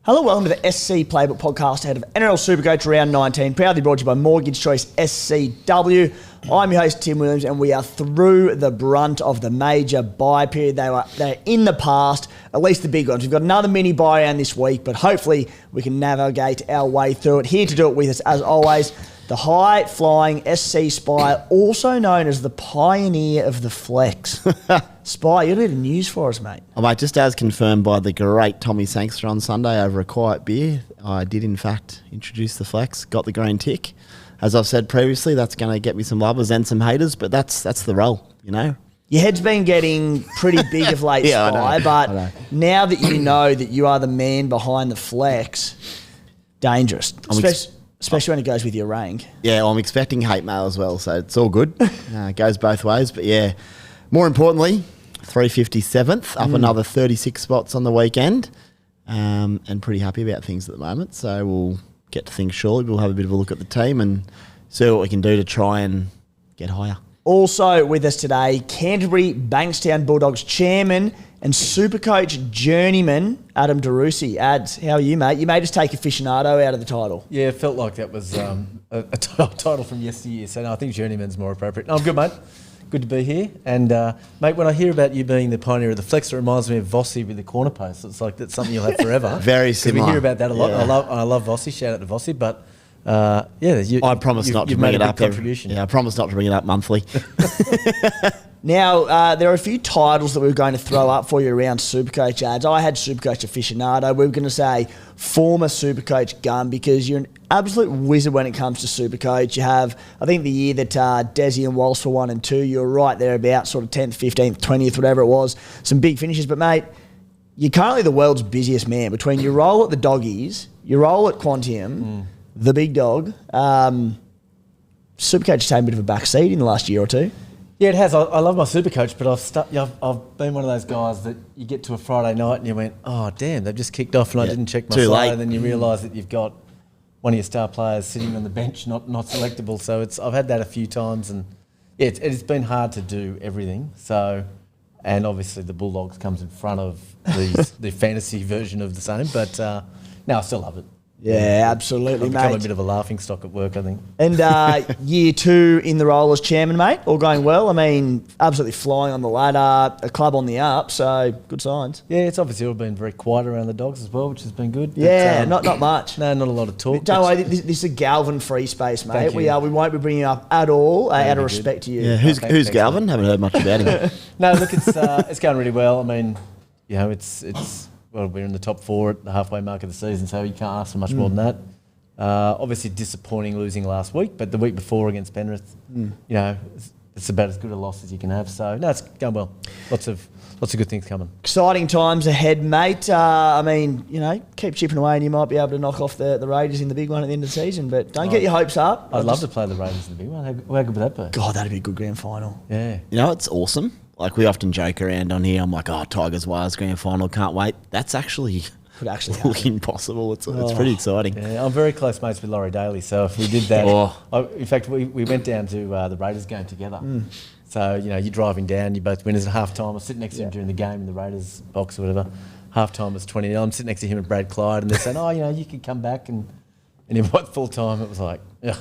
Hello, welcome to the SC Playbook podcast ahead of NRL Supercoach Round 19, proudly brought to you by Mortgage Choice SCW. I'm your host, Tim Williams, and we are through the brunt of the major buy period. They're in the past, at least the big ones. We've got another mini buy round this week, but hopefully we can navigate our way through it. Here to do it with us, as always, the high-flying SC Spy, also known as the pioneer of the flex. Spy, you got a bit of news for us, mate. Oh, mate, just as confirmed by the great Tommy Sangster on Sunday over a quiet beer, I did in fact introduce the flex, got the green tick. As I've said previously, that's going to get me some lovers and some haters, but that's the role, you know. Your head's been getting pretty big of late, Yeah, Spy, but now that you know that you are the man behind the flex, dangerous. Especially when it goes with your rank. Yeah, well, I'm expecting hate mail as well, so it's all good. It goes both ways. But yeah, more importantly, 357th, up another 36 spots on the weekend, and pretty happy about things at the moment. So we'll get to things shortly. We'll have a bit of a look at the team and see what we can do to try and get higher. Also with us today, Canterbury-Bankstown Bulldogs chairman and Supercoach journeyman, Adam Driussi. Ads, how are you, mate? You made us take aficionado out of the title. Yeah, it felt like that was a title from yesteryear, so no, I think journeyman's more appropriate. No, I'm good, mate. Good to be here. And, mate, when I hear about you being the pioneer of the flex, it reminds me of Vossi with the corner post. It's like that's something you'll have forever. Very similar. We hear about that a lot. Yeah. I love Vossi. Shout out to Vossi. But, I promise not to bring it up. Contribution. Yeah, I promise not to bring it up monthly. Now, there are a few titles that we were going to throw up for you around Supercoach ads. I had Supercoach aficionado. We were going to say former Supercoach gun because you're an absolute wizard when it comes to Supercoach. You have, I think the year that Desi and Walsh were 1 and 2, you were right there about sort of 10th, 15th, 20th, whatever it was. Some big finishes. But, mate, you're currently the world's busiest man. Between your role at the Doggies, your role at Quantium, the big dog, Supercoach has taken a bit of a back seat in the last year or two. Yeah, it has. I love my Supercoach, but I've been one of those guys that you get to a Friday night and you went, oh, damn, they've just kicked off and I didn't check my slate. And then you realise that you've got one of your star players sitting on the bench, not selectable. So I've had that a few times, and yeah, it's been hard to do everything. So, and obviously the Bulldogs comes in front of the fantasy version of the same, but no, I still love it. Yeah, absolutely, I've mate. become a bit of a laughing stock at work, I think. And year 2 in the role as chairman, mate, all going well. I mean, absolutely flying on the ladder, a club on the up, so good signs. Yeah, it's obviously all been very quiet around the Dogs as well, which has been good. Yeah, but, not much. No, not a lot of talk. Don't worry, this is a Galvin free space, mate. Thank you. We won't be bringing up at all out of respect to you. Yeah, who's Galvin? Haven't heard much about him. No, look, it's going really well. I mean, you know, well, we're in the top 4 at the halfway mark of the season, so you can't ask for much more than that. Obviously disappointing losing last week, but the week before against Penrith, you know, it's about as good a loss as you can have. So no, it's going well. Lots of good things coming. Exciting times ahead, mate. I mean, you know, keep chipping away and you might be able to knock off the Raiders in the big one at the end of the season, but don't get your hopes up. I'd love to play the Raiders in the big one. How good would that be? God, that'd be a good grand final. Yeah. You know, it's awesome. Like, we often joke around on here. I'm like, oh, Tigers Wires grand final, can't wait. That's actually could actually looking possible. It's pretty exciting. Yeah, I'm very close mates with Laurie Daly, so if we did that, in fact, we went down to the Raiders game together. So, you know, you're driving down, you both winners at half time. I was sitting next to him during the game in the Raiders box or whatever. Half time was 20. I'm sitting next to him and Brad Clyde, and they're saying, oh, you know, you could come back and in what full time, it was like, ugh.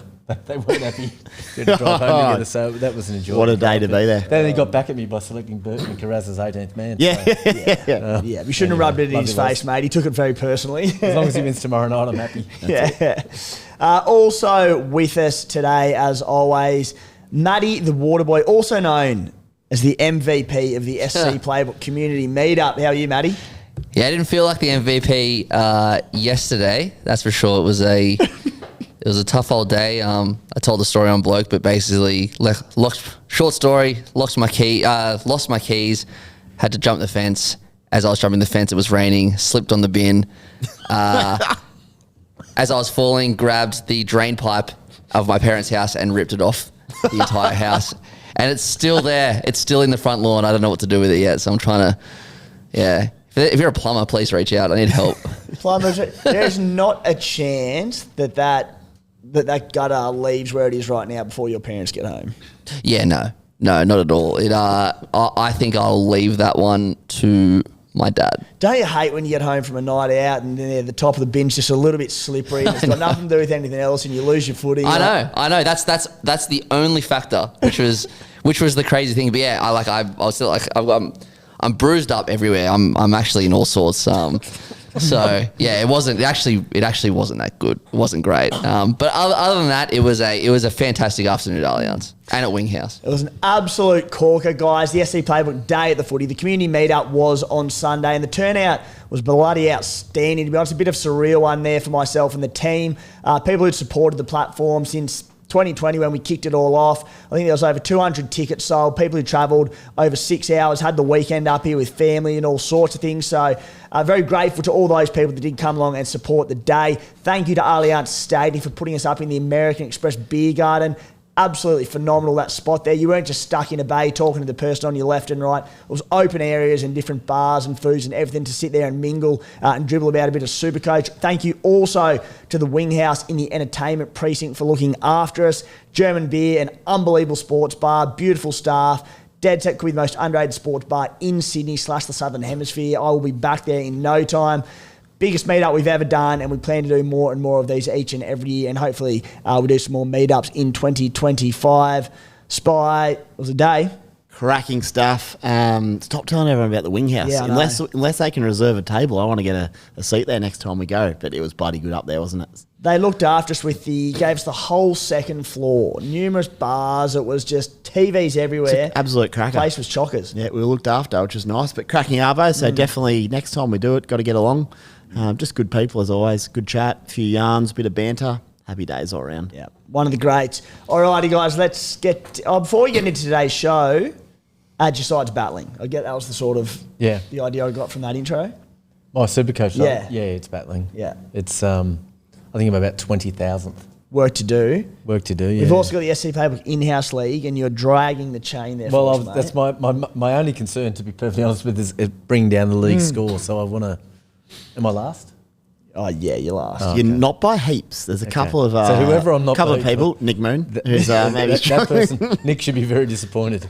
They weren't happy to drive home together, so that was an enjoyable. What a day to be there. Then he got back at me by selecting Burton and Carraz as 18th man. Yeah, so, yeah. We shouldn't have rubbed it in his face, mate. He took it very personally. As long as he wins tomorrow night, I'm happy. Also with us today, as always, Matty the Waterboy, also known as the MVP of the SC Playbook community meetup. How are you, Matty? Yeah, I didn't feel like the MVP yesterday. That's for sure. It was a tough old day. I told the story on Bloke, but basically, lost my keys, had to jump the fence. As I was jumping the fence, it was raining, slipped on the bin. As I was falling, grabbed the drain pipe of my parents' house and ripped it off the entire house. And it's still there. It's still in the front lawn. I don't know what to do with it yet, so I'm trying to, yeah. If you're a plumber, please reach out. I need help. Plumbers, there's not a chance that gutter leaves where it is right now before your parents get home. Yeah, no, not at all. I think I'll leave that one to my dad. Don't you hate when you get home from a night out and then the top of the bin's just a little bit slippery and it's got nothing to do with anything else and you lose your footy? I know. That's the only factor, which was the crazy thing. But yeah, I'm bruised up everywhere. I'm actually in all sorts. So yeah, it actually wasn't that good. It wasn't great. But other than that, it was a fantastic afternoon at Allianz and at Winghouse. It was an absolute corker, guys. The SC Playbook day at the footy. The community meetup was on Sunday and the turnout was bloody outstanding. To be honest, a bit of a surreal one there for myself and the team. People who'd supported the platform since 2020 when we kicked it all off. I think there was over 200 tickets sold. People who travelled over 6 hours, had the weekend up here with family and all sorts of things. So very grateful to all those people that did come along and support the day. Thank you to Allianz Stadium for putting us up in the American Express Beer Garden. Absolutely phenomenal, that spot there. You weren't just stuck in a bay talking to the person on your left and right. It was open areas and different bars and foods and everything to sit there and mingle and dribble about a bit of Supercoach. Thank you also to the Winghouse in the entertainment precinct for looking after us. German beer, an unbelievable sports bar, beautiful staff. Dead set could be the most underrated sports bar in Sydney / the Southern Hemisphere. I will be back there in no time. Biggest meetup we've ever done, and we plan to do more and more of these each and every year, and hopefully we'll do some more meetups in 2025. Spy, it was a day. Cracking stuff. Stop telling everyone about the Winghouse. Yeah, unless they can reserve a table, I want to get a seat there next time we go. But it was bloody good up there, wasn't it? They looked after us gave us the whole second floor. Numerous bars. It was just TVs everywhere. Absolute cracker. The place was chockers. Yeah, we were looked after, which was nice. But cracking arvo, so definitely next time we do it, got to get along. Just good people as always. Good chat, a few yarns, bit of banter. Happy days all around. Yeah, one of the greats. Alrighty, guys, let's get... before we get into today's show, add your sides battling. I get that was the sort of... Yeah. The idea I got from that intro. My Supercoach. Yeah. Yeah, it's battling. Yeah. It's, I think I'm about 20,000th. Work to do. Yeah. We've also got the SC Playbook in-house league and you're dragging the chain there. Well, for us, that's my only concern, to be perfectly honest with, is bringing down the league score. So I want to... Am I last? Oh, yeah, you're last. Oh, okay. You're not by heaps. There's a couple of... so whoever I'm not couple by of people, Nick Moon, who's maybe that person, Nick should be very disappointed.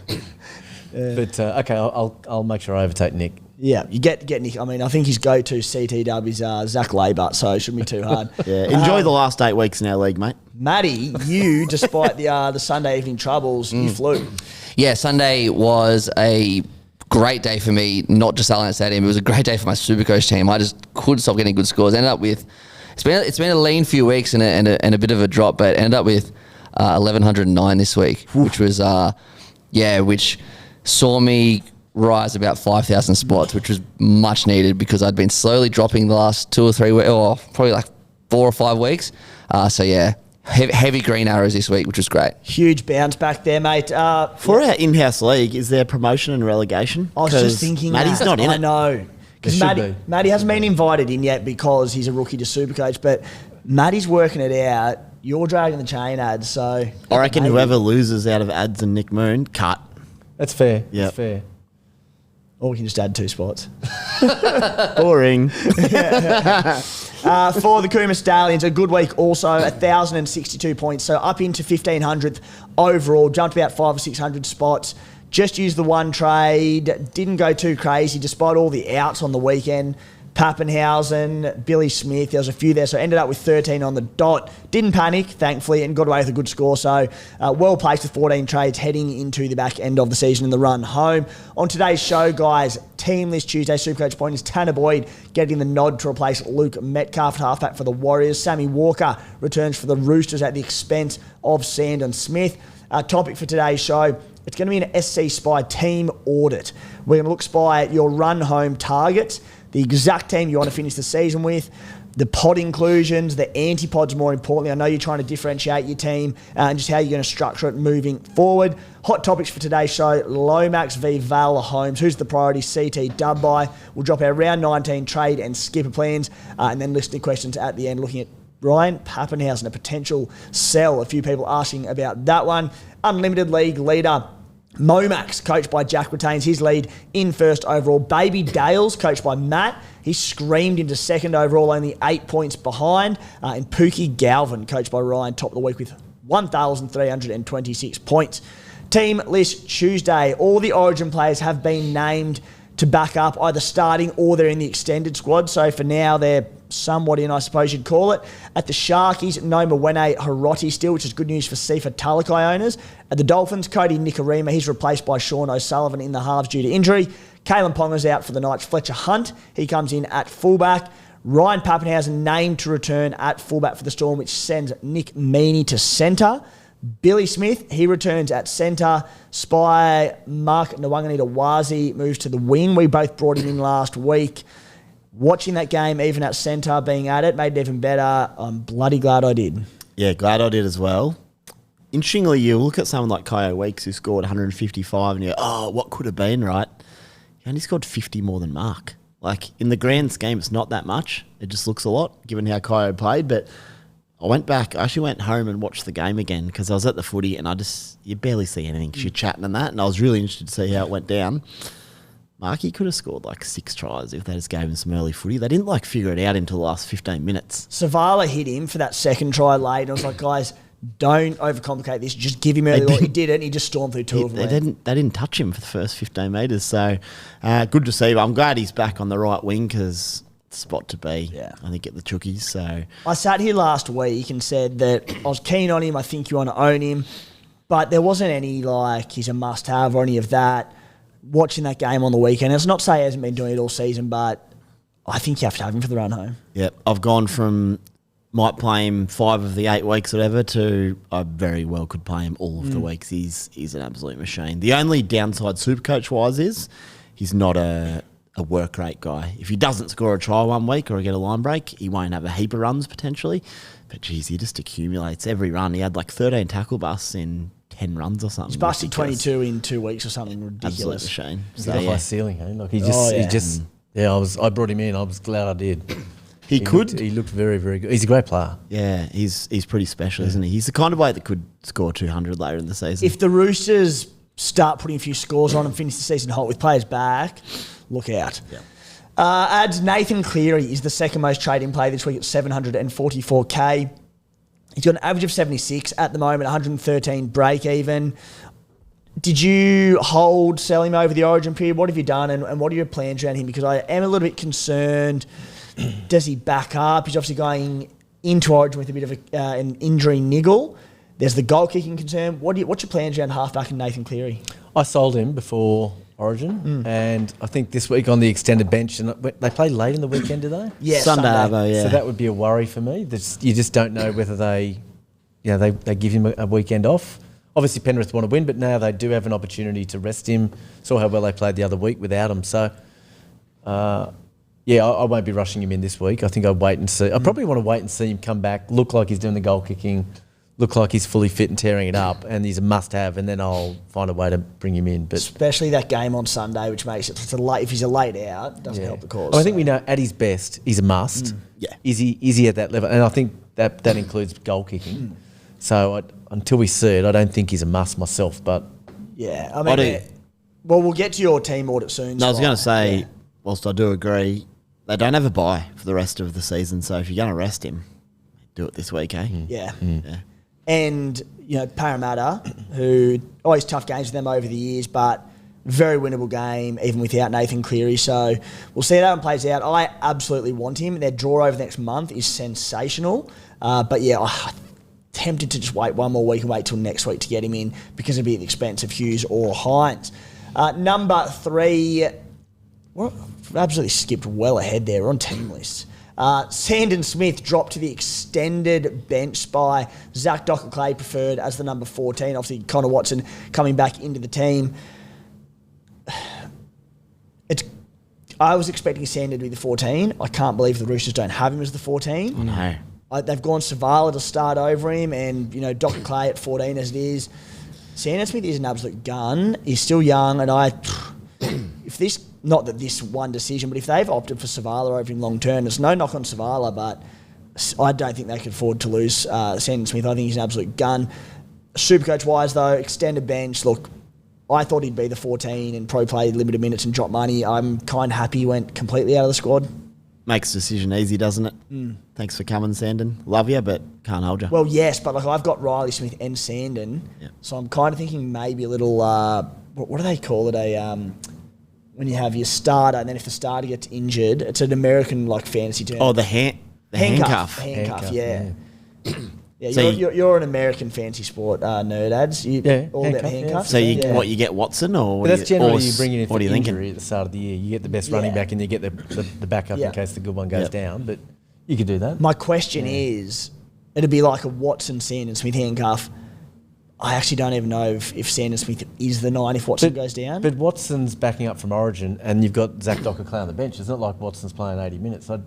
But, okay, I'll make sure I overtake Nick. Yeah, you get Nick. I mean, I think his go-to CTW is Zach Laybut, so it shouldn't be too hard. Yeah, enjoy the last 8 weeks in our league, mate. Matty, you, despite the Sunday evening troubles, you flew. Yeah, Sunday was a great day for me, not just Allianz Stadium. It was a great day for my Supercoach team. I just couldn't stop getting good scores. Ended up with it's been a lean few weeks and a bit of a drop, but ended up with 1,109 this week, which was which saw me rise about 5,000 spots, which was much needed because I'd been slowly dropping the last 2 or 3 weeks, or probably like 4 or 5 weeks. So yeah. Heavy green arrows this week, which was great. Huge bounce back there, mate. For our in-house league, is there promotion and relegation? I was just thinking Matty's not in it. I know. Because Matty hasn't been invited in yet because he's a rookie to Supercoach, but Matty's working it out. You're dragging the chain, ads, so... I reckon whoever loses out of ads and Nick Moon, cut. That's fair. Yeah. That's fair. Or we can just add 2 spots. Boring. For the Kuma Stallions, a good week also, 1,062 points. So up into 1,500th overall, jumped about 500 or 600 spots. Just used the one trade, didn't go too crazy despite all the outs on the weekend. Pappenhausen, Billy Smith, there was a few there, so ended up with 13 on the dot. Didn't panic, thankfully, and got away with a good score, so well placed with 14 trades heading into the back end of the season in the run home. On today's show, guys, Team List Tuesday, Supercoach point is Tanah Boyd getting the nod to replace Luke Metcalf at halfback for the Warriors. Sammy Walker returns for the Roosters at the expense of Sandon Smith. Topic for today's show, it's going to be an SC Spy team audit. We're going to look, Spy, at your run home targets, the exact team you want to finish the season with, the pod inclusions, the anti-pods more importantly. I know you're trying to differentiate your team and just how you're going to structure it moving forward. Hot topics for today's show, Lomax v Val Holmes. Who's the priority CT dub by? We'll drop our round 19 trade and skipper plans and then list the questions at the end looking at Ryan Pappenhausen, a potential sell. A few people asking about that one. Unlimited League leader Lomax, coached by Jack, retains his lead in first overall. Baby Dales, coached by Matt, he screamed into second overall, only 8 points behind. And Pookie Galvin, coached by Ryan, top of the week with 1,326 points. Team List Tuesday. All the Origin players have been named to back up, either starting or they're in the extended squad. So for now, they're somewhat in, I suppose you'd call it. At the Sharkies, no Mwene Hiroti still, which is good news for Sifa Talakai owners. At the Dolphins, Cody Nikorima, he's replaced by Sean O'Sullivan in the halves due to injury. Kalen Ponga's out for the Knights. Fletcher Hunt, he comes in at fullback. Ryan Pappenhausen named to return at fullback for the Storm, which sends Nick Meaney to centre. Billy Smith, he returns at centre. Spy Mark Nwanganita-Wazi moves to the wing. We both brought him in last week. Watching that game, even at centre, being at it, made it even better. I'm bloody glad I did. Yeah, glad I did as well. Interestingly, you look at someone like Kyo Weeks who scored 155 and you go, oh, what could have been, right? He only scored 50 more than Mark. Like, in the grand scheme, it's not that much. It just looks a lot, given how Kyo played. But I actually went home and watched the game again because I was at the footy and you barely see anything because you're chatting and that. And I was really interested to see how it went down. Marky could have scored like 6 tries if they just gave him some early footy. They didn't figure it out until the last 15 minutes. Savala hit him for that second try late. And I was like, guys, don't overcomplicate this. Just give him early. He did it and he just stormed through two of them. They didn't touch him for the first 15 metres. So good to see. I'm glad he's back on the right wing because it's the spot to be. Yeah. I think at the Chookies. So I sat here last week and said that I was keen on him. I think you want to own him. But there wasn't any he's a must-have or any of that. Watching that game on the weekend, it's not to say he hasn't been doing it all season, but I think you have to have him for the run home. Yep. I've gone from might play him 5 of the 8 weeks or whatever to I very well could play him all of the weeks. He's an absolute machine. The only downside Supercoach-wise is he's not a work rate guy. If he doesn't score a try one week or get a line break, he won't have a heap of runs potentially. But geez, he just accumulates every run. He had 13 tackle busts in 10 runs or something. He's busted 22 in 2 weeks or something ridiculous. Absolute machine. He's got a high ceiling, eh? I brought him in. I was glad I did. He looked very, very good. He's a great player. Yeah, he's pretty special, isn't he? He's the kind of bloke that could score 200 later in the season. If the Roosters start putting a few scores on and finish the season hot with players back, look out. Yeah. Adds Nathan Cleary is the second most traded in play this week at 744k. He's got an average of 76 at the moment, 113 break even. Did you sell him over the Origin period? What have you done and what are your plans around him? Because I am a little bit concerned. Does he back up? He's obviously going into Origin with a bit of an injury niggle. There's the goal kicking concern. What's your plans around halfback and Nathan Cleary? I sold him before Origin, and I think this week on the extended bench, and they play late in the weekend, do they? Yeah, Sunday. Yeah. So that would be a worry for me. You just don't know whether they give him a weekend off. Obviously, Penrith want to win, but now they do have an opportunity to rest him. Saw how well they played the other week without him. So, I won't be rushing him in this week. I think I'll wait and see. I probably want to wait and see him come back, look like he's doing the goal kicking, look like he's fully fit and tearing it up, and he's a must-have, and then I'll find a way to bring him in. But especially that game on Sunday, which makes it if he's a late out, doesn't help the cause. Well, I think we know at his best, he's a must. Yeah. Is he at that level? And I think that includes goal kicking. So until we see it, I don't think he's a must myself. But yeah, I mean, we'll get to your team audit soon. No, I was going to say, whilst I do agree, they don't have a bye for the rest of the season. So if you're going to rest him, do it this week, eh? Yeah. And, Parramatta, who always tough games with them over the years, but very winnable game, even without Nathan Cleary. So we'll see how that one plays out. I absolutely want him. Their draw over the next month is sensational. But yeah, I'm tempted to just wait one more week and wait till next week to get him in because it'd be at the expense of Hughes or Hines. Number 3, we're absolutely skipped well ahead there. We're on team lists. Sandon Smith dropped to the extended bench by Zach Docker-Clay, preferred as the number 14. Obviously, Connor Watson coming back into the team. I was expecting Sandon to be the 14. I can't believe the Roosters don't have him as the 14. No. They've gone Savala to start over him and, Docker-Clay at 14 as it is. Sandon Smith is an absolute gun. He's still young and not that this one decision, but if they've opted for Savala over him long term, there's no knock on Savala, but I don't think they could afford to lose Sandon Smith. I think he's an absolute gun. Supercoach-wise, though, extended bench, look, I thought he'd be the 14 and probably play limited minutes and drop money. I'm kind of happy he went completely out of the squad. Makes the decision easy, doesn't it? Thanks for coming, Sandon. Love you, but can't hold you. Well, yes, but I've got Riley Smith and Sandon, so I'm kind of thinking maybe a little, what do they call it, when you have your starter, and then if the starter gets injured, it's an American like fantasy term. Oh, the handcuff. Handcuff, yeah. Yeah, So you're an American fantasy sport nerd, ads. All about handcuffs. So you get Watson or But that's generally you bring it in for injury injury at the start of the year. You get the best running back and you get the backup in case the good one goes down. But you could do that. My question is, it'd be like a Watson, Sandon Smith handcuff. I actually don't even know if Sandon Smith is the 9 if Watson goes down. But Watson's backing up from Origin, and you've got Zach Docker-Clay on the bench. It's not like Watson's playing 80 minutes. I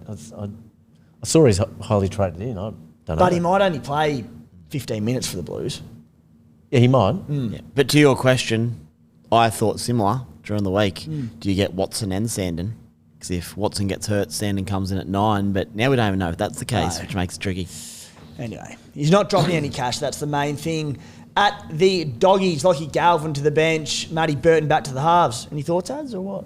saw he's highly traded in. I don't know. But he might only play 15 minutes for the Blues. Yeah, he might. Yeah. But to your question, I thought similar during the week. Do you get Watson and Sandon? Because if Watson gets hurt, Sandon comes in at 9. But now we don't even know if that's the case, which makes it tricky. Anyway, he's not dropping any cash. That's the main thing. At the Doggies, Lockie Galvin to the bench, Matty Burton back to the halves. Any thoughts, ads, or what?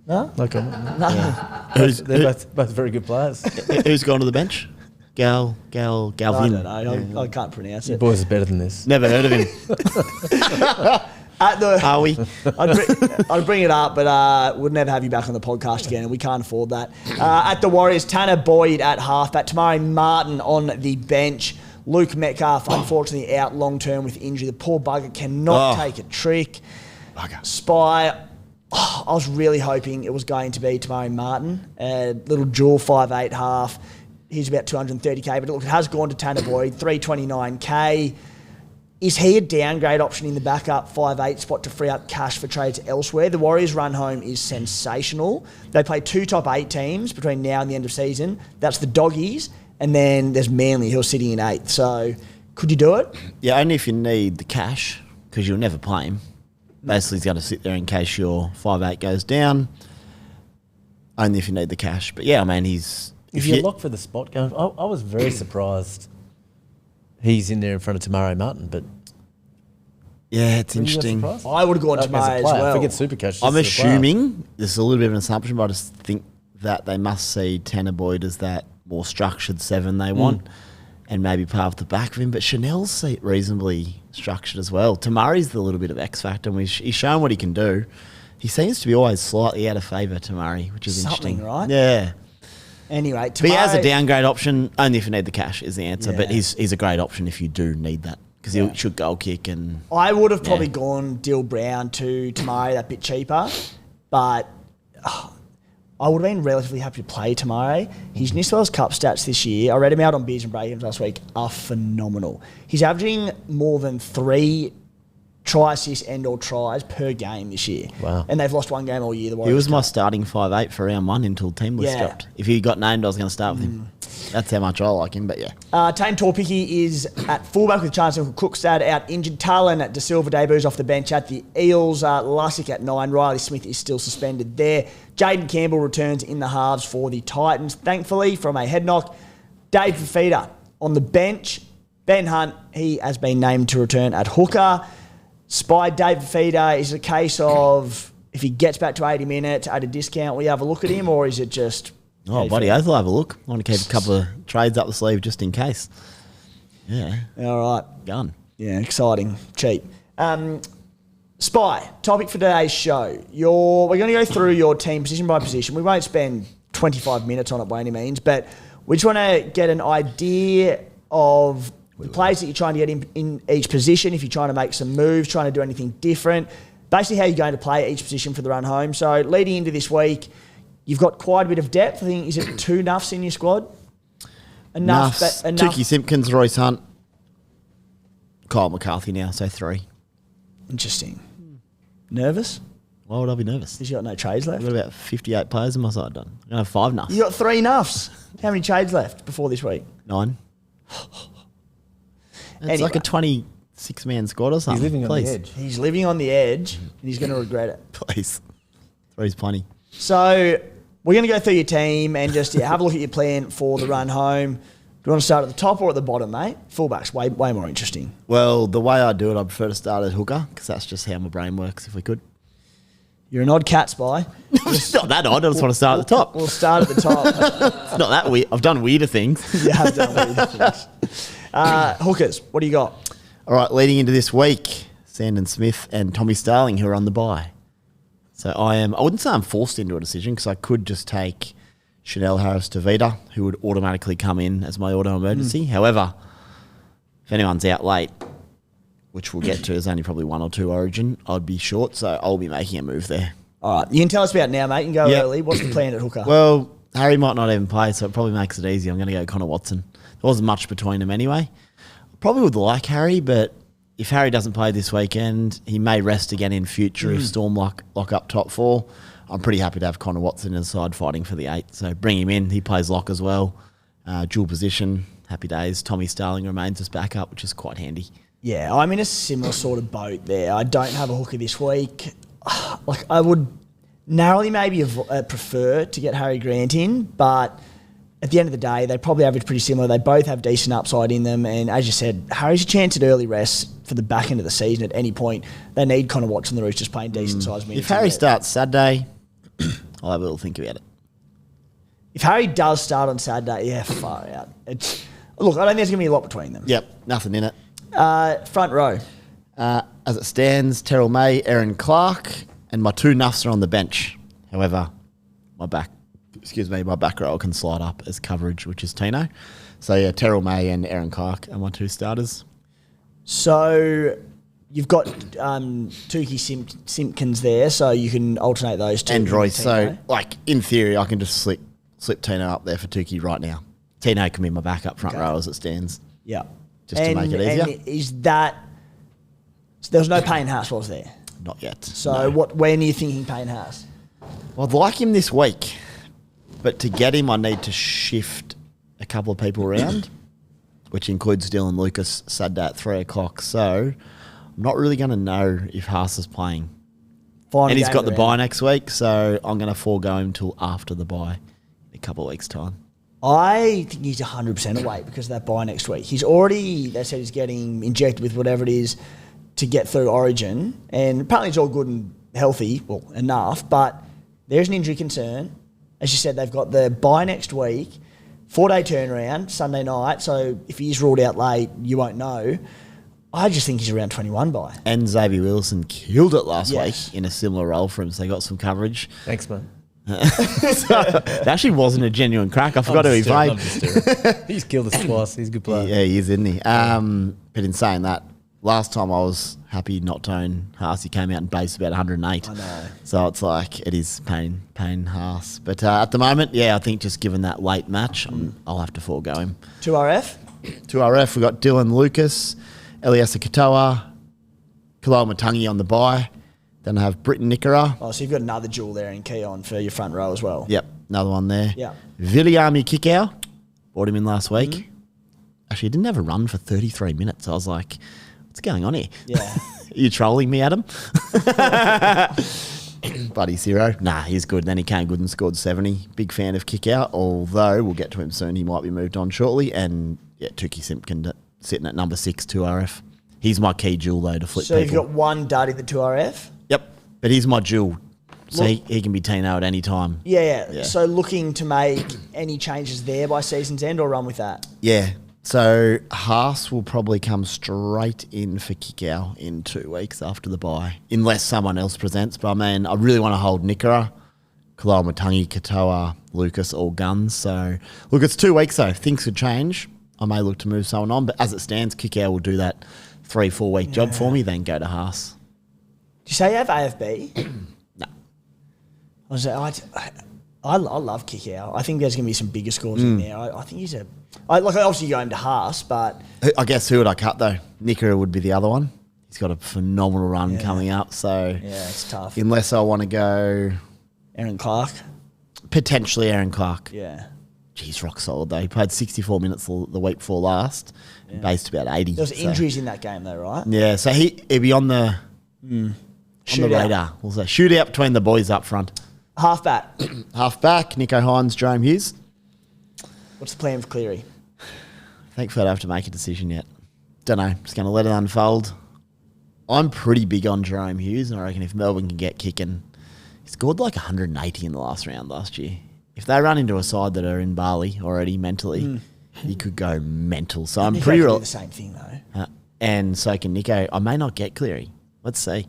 No? No comment. No. Yeah. They're both very good players. Who's gone to the bench? Galvin. I don't know. I can't pronounce You it. boys are better than this. Never heard of him. Are we? I'd bring it up, but we'd never have you back on the podcast again, and we can't afford that. At the Warriors, Tanah Boyd at halfback, Tamari Martin on the bench. Luke Metcalf, unfortunately, out long-term with injury. The poor bugger cannot take a trick. Spy, I was really hoping it was going to be Tamari Martin. Little dual 5'8" half. He's about 230K, but look, it has gone to Tanah Boyd, 329K. Is he a downgrade option in the backup 5'8" spot to free up cash for trades elsewhere? The Warriors' run home is sensational. They play 2 top 8 teams between now and the end of season. That's the Doggies. And then there's Manly, who's sitting in 8th. So, could you do it? Yeah, only if you need the cash, because you'll never play him. Basically, he's going to sit there in case your 5'8" goes down. Only if you need the cash. But yeah, I mean, he's... If you look for the spot going... I was very surprised he's in there in front of Tamari Martin, but... Yeah, it's interesting. I would have gone Tamari as well. Forget Supercoach. I'm assuming, this is a little bit of an assumption, but I just think that they must see Tanah Boyd as that more structured 7 they want, and maybe play off the back of him. But Chanel's reasonably structured as well. Tamari's the little bit of X factor, and he's shown what he can do. He seems to be always slightly out of favour, Tamari, which is interesting. Right? Yeah. Anyway, Tamari, but he has a downgrade option, only if you need the cash is the answer. Yeah. But he's a great option if you do need that, because he should goal kick. And I would have probably gone Dill Brown to Tamari, that bit cheaper, but... I would have been relatively happy to play Tamari. His New South Wales Cup stats this year, I read him out on Beers and Breakings last week, are phenomenal. He's averaging more than 3 try assists and or tries per game this year. Wow. And they've lost 1 game all year. The Warriors he was my Cup. starting 5'8" for round 1 until team list dropped. If he got named, I was going to start with him. That's how much I like him, but yeah. Tane Torpicki is at fullback with chance of Cookstad out injured. Talon at De Silva debuts off the bench at the Eels. Lussick at 9. Riley Smith is still suspended there. Jaden Campbell returns in the halves for the Titans, thankfully, from a head knock. Dave Fafita on the bench. Ben Hunt, he has been named to return at hooker. Spy Dave Fafita, is it a case of if he gets back to 80 minutes at a discount, we have a look at him, or is it just... Oh, buddy, I'll have a look. I want to keep a couple of trades up the sleeve just in case. Yeah. All right. Gun. Yeah, exciting. Cheap. Spy, topic for today's show. We're going to go through your team position by position. We won't spend 25 minutes on it by any means, but we just want to get an idea of the players that you're trying to get in each position, if you're trying to make some moves, trying to do anything different, basically how you're going to play each position for the run home. So leading into this week, you've got quite a bit of depth. I think, is it 2 nuffs in your squad? Enough. Tukey Simpkins, Royce Hunt, Kyle McCarthy now, so 3. Interesting. Nervous? Why would I be nervous? Because you got no trades left. I've got about 58 players on my side done. I'm going to have 5 nuffs. You got 3 nuffs. How many trades left before this week? 9. It's like a 26-man squad or something. He's living on the edge. He's living on the edge, and he's going to regret it. Please. 3's plenty. So we're going to go through your team and just have a look at your plan for the run home. Do you want to start at the top or at the bottom, mate? Fullback's way more interesting. Well, the way I do it, I prefer to start at hooker, because that's just how my brain works, if we could. You're an odd cat, Spy. It's not that odd. I just want to start at the top. We'll start at the top. It's not that weird. I've done weirder things. You have done weirder things. Hookers, what do you got? All right, leading into this week, Sandon Smith and Tommy Starling, who are on the bye. So I wouldn't say I'm forced into a decision because I could just take Chanel Harris-Tavita, who would automatically come in as my auto emergency. However, if anyone's out late, which we'll get to, there's only probably one or two Origin, I'd be short, so I'll be making a move there. All right, you can tell us about it now, mate. You can go early. What's the plan at hooker? Well, Harry might not even play, so it probably makes it easy. I'm going to go Connor Watson. There wasn't much between them anyway. Probably would like Harry, but if Harry doesn't play this weekend, he may rest again in future if Storm lock up top 4. I'm pretty happy to have Connor Watson inside fighting for the 8. So bring him in. He plays lock as well. Dual position. Happy days. Tommy Starling remains as backup, which is quite handy. Yeah, I'm in a similar sort of boat there. I don't have a hooker this week. Like I would narrowly maybe prefer to get Harry Grant in, but at the end of the day, they probably average pretty similar. They both have decent upside in them. And as you said, Harry's a chance at early rest for the back end of the season at any point. They need Connor Watson the Roos just playing decent sized minutes. If Harry starts Saturday, I'll have a little think about it. If Harry does start on Saturday, yeah, far out. Look, I don't think there's going to be a lot between them. Yep, nothing in it. Front row. As it stands, Terrell May, Aaron Clark, and my 2 nuffs are on the bench. However, my back row can slide up as coverage, which is Tino. So yeah, Terrell May and Aaron Clark are my 2 starters. So you've got Tukey Simpkins there, so you can alternate those 2. And Driussi. So like in theory, I can just slip Tino up there for Tukey right now. Tino can be my backup front row as it stands. Yeah. Just to make it easier. And is that... So there was no Payne Haas, was there? Not yet. So no. When are you thinking Payne Haas? Well, I'd like him this week, but to get him, I need to shift a couple of people around, which includes Dylan Lucas Saturday at 3 o'clock. So I'm not really going to know if Haas is playing. And he's got the bye next week, so I'm going to forego him till after the bye in a couple of weeks' time. I think he's 100% away because of that bye next week. He's already, they said he's getting injected with whatever it is to get through Origin, and apparently it's all good and healthy, well, enough, but there's an injury concern. As you said, they've got the bye next week, 4-day turnaround, Sunday night, so if he is ruled out late, you won't know. I just think he's around 21 bye. And Xavier Wilson killed it last week in a similar role for him, so they got some coverage. Thanks, mate. So, it actually wasn't a genuine crack. I forgot who he played. He's killed us twice. He's a good player. Yeah, he is, isn't he? But in saying that, last time I was happy not to own Haas. He came out and based about 108. I know. So it's like, it is Payne Haas. But at the moment, yeah, I think just given that late match, I'll have to forego him. 2RF? 2RF, we've got Dylan Lucas, Eliasa Katoa, Kaloa Matangi on the bye. Then I have Britton Nickera. Oh, so you've got another jewel there in Keon for your front row as well. Yep, another one there. Yeah. Viliami Kikau, brought him in last week. Actually, he didn't have a run for 33 minutes. I was like, what's going on here? Yeah. Are you trolling me, Adam? Bloody zero. Nah, he's good. Then he came good and scored 70. Big fan of Kikau, although we'll get to him soon. He might be moved on shortly. And yeah, Tukey Simpkin sitting at number 6, 2RF. He's my key jewel, though, to flip so people. So you've got one dud in the 2RF? Yep, but he's my jewel. So he can be Tino at any time. Yeah. So looking to make any changes there by season's end or run with that? Yeah. So Haas will probably come straight in for Kikau in 2 weeks after the bye, unless someone else presents. But I mean, I really want to hold Nickera, Kaloa Matangi, Katoa, Lucas, all guns. So look, it's 2 weeks though. Things could change. I may look to move someone on, but as it stands, Kikau will do that 3-4 week job for me, then go to Haas. Did you say you have AFB? No. I love Kikau. I think there's going to be some bigger scores in there. I think he's obviously you go him to Haas, but... I guess who would I cut though? Nickera would be the other one. He's got a phenomenal run coming up, so... Yeah, it's tough. Unless I want to go... Aaron Clark? Potentially Aaron Clark. Yeah. He's rock solid though. He played 64 minutes the week before last, based about 80. There was injuries in that game though, right? Yeah, so he'd be on the radar. We'll say shootout between the boys up front. Halfback, Nico Hines, Jerome Hughes. What's the plan for Cleary? Thankfully, I don't have to make a decision yet. Don't know. Just going to let it unfold. I'm pretty big on Jerome Hughes, and I reckon if Melbourne can get kicking, he scored like 180 in the last round last year. If they run into a side that are in Bali already mentally, he could go mental. So I'm Nico pretty can do real. the same thing though. And so can Nico. I may not get Cleary. Let's see.